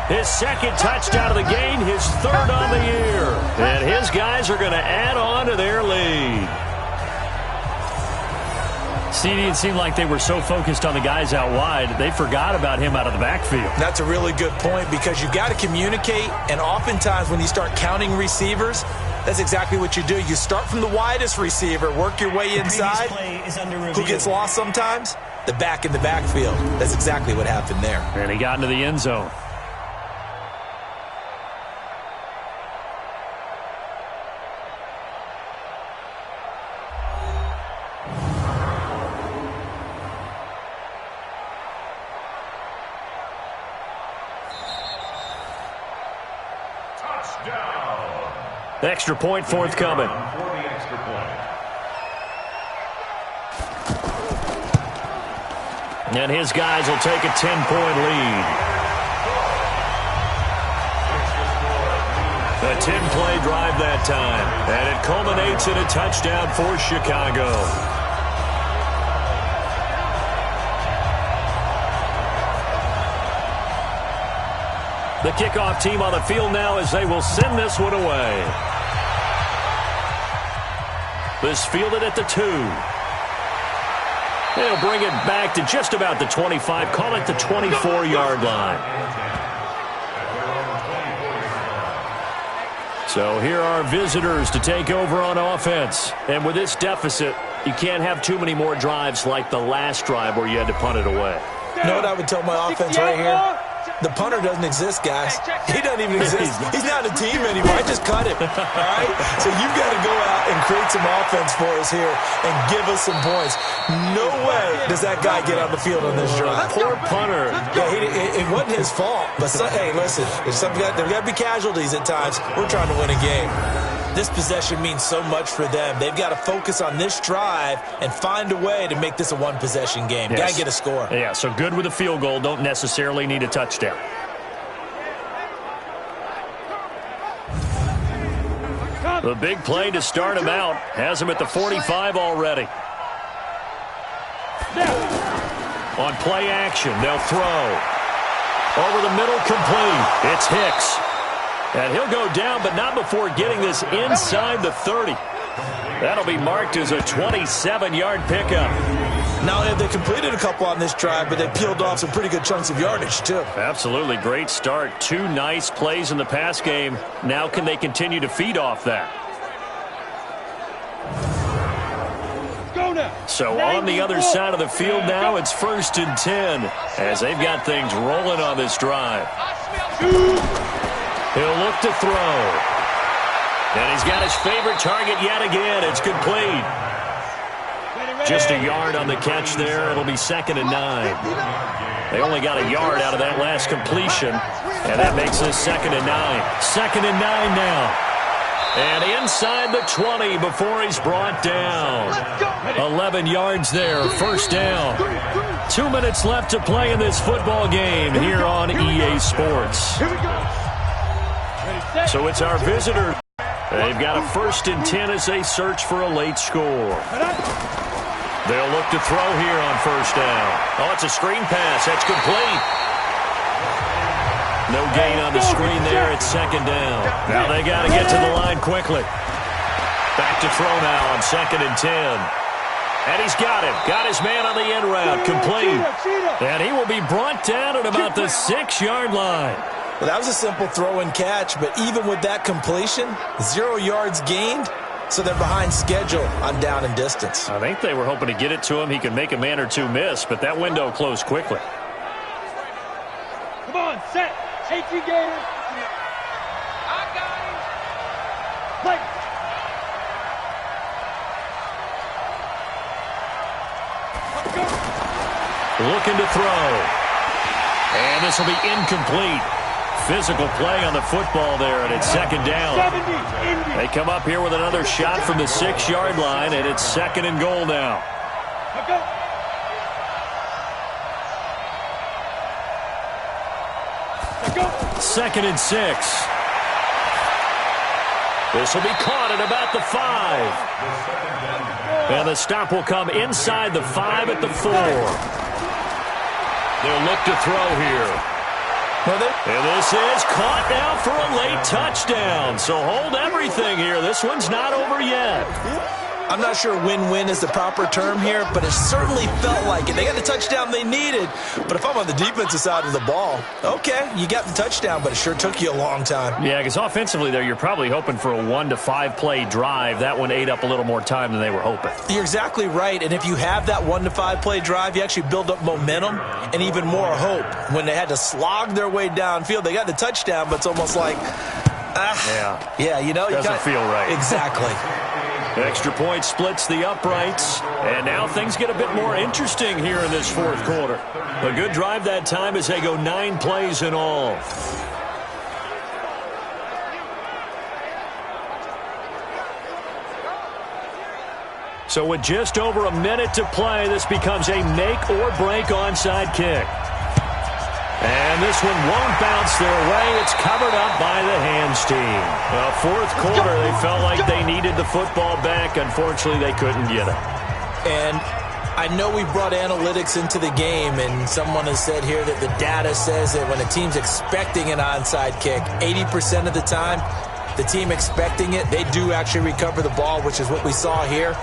Speaker 3: His 2nd touchdown of the game, his 3rd on the year. And his guys are going to add on to their lead. CD, it seemed like they were so focused on the guys out wide, they forgot about him out of the backfield.
Speaker 4: That's a really good point because you've got to communicate, and oftentimes when you start counting receivers, that's exactly what you do. You start from the widest receiver, work your way inside. Who gets lost sometimes? The back in the backfield. That's exactly what happened there.
Speaker 3: And he got into the end zone. Extra point forthcoming. And his guys will take a 10-point lead. A 10-play drive that time. And it culminates in a touchdown for Chicago. The kickoff team on the field now as they will send this one away. This fielded at the 2. They'll bring it back to just about the 25. Call it the 24-yard line. So here are visitors to take over on offense. And with this deficit, you can't have too many more drives like the last drive where you had to punt it away.
Speaker 4: You know what I would tell my offense right here? The punter doesn't exist, guys. He doesn't even exist. He's not a team anymore. I just cut him. All right? So you've got to go out and create some offense for us here and give us some points. No way does that guy get on the field on this drive.
Speaker 3: Poor punter.
Speaker 4: Yeah, it wasn't his fault. But, hey, listen, there's got to be casualties at times. We're trying to win a game. This possession means so much for them. They've got to focus on this drive and find a way to make this a one-possession game.
Speaker 3: Yes.
Speaker 4: Got to get a score.
Speaker 3: Yeah, so good with a field goal. Don't necessarily need a touchdown. The big play to start him out. Has him at the 45 already. On play action, they'll throw. Over the middle, complete. It's Hicks. And he'll go down, but not before getting this inside the 30. That'll be marked as a 27-yard pickup.
Speaker 4: Not only have they completed a couple on this drive, but they peeled off some pretty good chunks of yardage, too.
Speaker 3: Absolutely. Great start. 2 nice plays in the pass game. Now can they continue to feed off that? So on the other side of the field now, it's 1st and 10 as they've got things rolling on this drive. He'll look to throw. And he's got his favorite target yet again. It's complete. Just a yard on the catch there. It'll be 2nd and 9. They only got a yard out of that last completion. And that makes this 2nd and 9. 2nd and 9 now. And inside the 20 before he's brought down. 11 yards there, 1st down. 2 minutes left to play in this football game here on EA Sports. So it's our visitors. They've got a 1st and 10 as they search for a late score. They'll look to throw here on 1st down. Oh, it's a screen pass. That's complete. No gain on the screen there. It's 2nd down. Now they got to get to the line quickly. Back to throw now on 2nd and 10. And he's got him. Got his man on the end route. Complete. And he will be brought down at about the 6-yard line.
Speaker 4: Well, that was a simple throw and catch, but even with that completion, 0 yards gained, so they're behind schedule on down and distance.
Speaker 3: I think they were hoping to get it to him. He could make a man or two miss, but that window closed quickly.
Speaker 1: Come on, set. Safety Gator. I got him. Play. Let's go.
Speaker 3: Looking to throw. And this will be incomplete. Physical play on the football there, and it's 2nd down. They come up here with another shot from the 6-yard line, and it's 2nd and goal now.
Speaker 1: Let's go.
Speaker 3: 2nd and 6. This will be caught at about the 5. And the stop will come inside the 5 at the 4. They'll look to throw here. And this is caught now for a late touchdown. So hold everything here. This one's not over yet.
Speaker 4: I'm not sure win-win is the proper term here, but it certainly felt like it. They got the touchdown they needed, but if I'm on the defensive side of the ball, okay, you got the touchdown, but it sure took you a long time.
Speaker 3: Yeah, because offensively there, you're probably hoping for a 1 to 5 play drive. That one ate up a little more time than they were hoping.
Speaker 4: You're exactly right, and if you have that 1 to 5 play drive, you actually build up momentum and even more hope. When they had to slog their way downfield, they got the touchdown, but it's almost like, yeah, you know,
Speaker 3: doesn't feel right.
Speaker 4: Exactly.
Speaker 3: Extra point splits the uprights, and now things get a bit more interesting here in this 4th quarter. A good drive that time as they go 9 plays in all. So with just over a minute to play, this becomes a make-or-break onside kick. And this one won't bounce their way. It's covered up by the hands team. Well, fourth quarter, they felt like they needed the football back. Unfortunately, they couldn't get it.
Speaker 4: And I know we brought analytics into the game, and someone has said here that the data says that when a team's expecting an onside kick, 80% of the time, the team expecting it, they do actually recover the ball, which is what we saw here.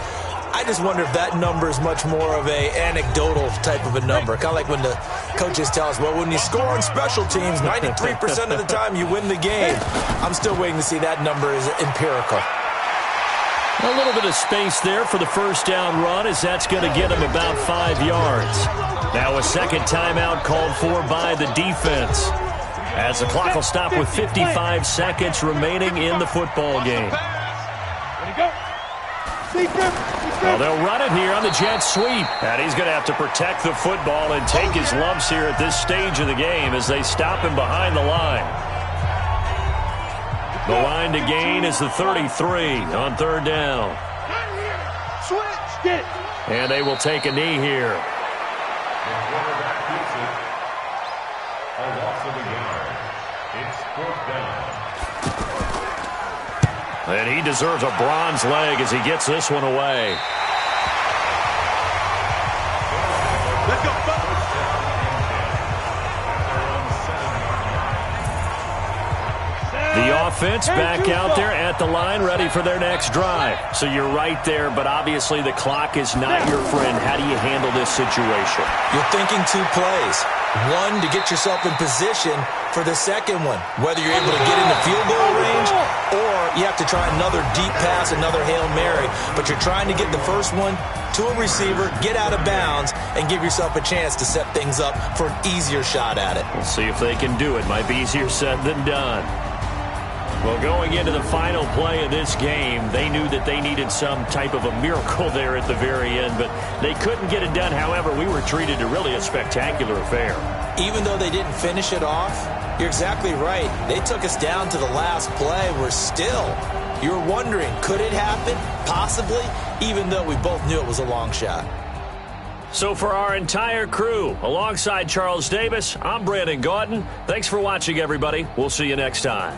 Speaker 4: I just wonder if that number is much more of a anecdotal type of a number. Kind of like when the coaches tell us, well, when you score on special teams, 93% of the time you win the game. I'm still waiting to see that number is empirical.
Speaker 3: A little bit of space there for the first down run, as that's going to get him about 5 yards. Now a second timeout called for by the defense, as the clock will stop with 55 seconds remaining in the football game.
Speaker 1: Ready, go.
Speaker 3: Well, they'll run it here on the jet sweep. And he's going to have to protect the football and take his lumps here at this stage of the game as they stop him behind the line. The line to gain is the 33 on third down.
Speaker 1: Switch.
Speaker 3: And they will take a knee here.
Speaker 5: The quarterback keeps it. A loss of a yard. It's fourth down.
Speaker 3: And he deserves a bronze leg as he gets this one away.
Speaker 6: Let's go,
Speaker 3: The offense back out there at the line, ready for their next drive. So you're right there, but obviously the clock is not your friend. How do you handle this situation?
Speaker 4: You're thinking 2 plays. One, to get yourself in position for the second one, whether you're able to get into field goal range or you have to try another deep pass, another Hail Mary. But you're trying to get the first one to a receiver, get out of bounds, and give yourself a chance to set things up for an easier shot at it.
Speaker 3: We'll see if they can do it. Might be easier said than done. Well, going into the final play of this game, they knew that they needed some type of a miracle there at the very end, but they couldn't get it done. However, we were treated to really a spectacular affair.
Speaker 4: Even though they didn't finish it off, you're exactly right. They took us down to the last play. You're wondering, could it happen? Possibly, even though we both knew it was a long shot.
Speaker 3: So for our entire crew, alongside Charles Davis, I'm Brandon Gaudin. Thanks for watching, everybody. We'll see you next time.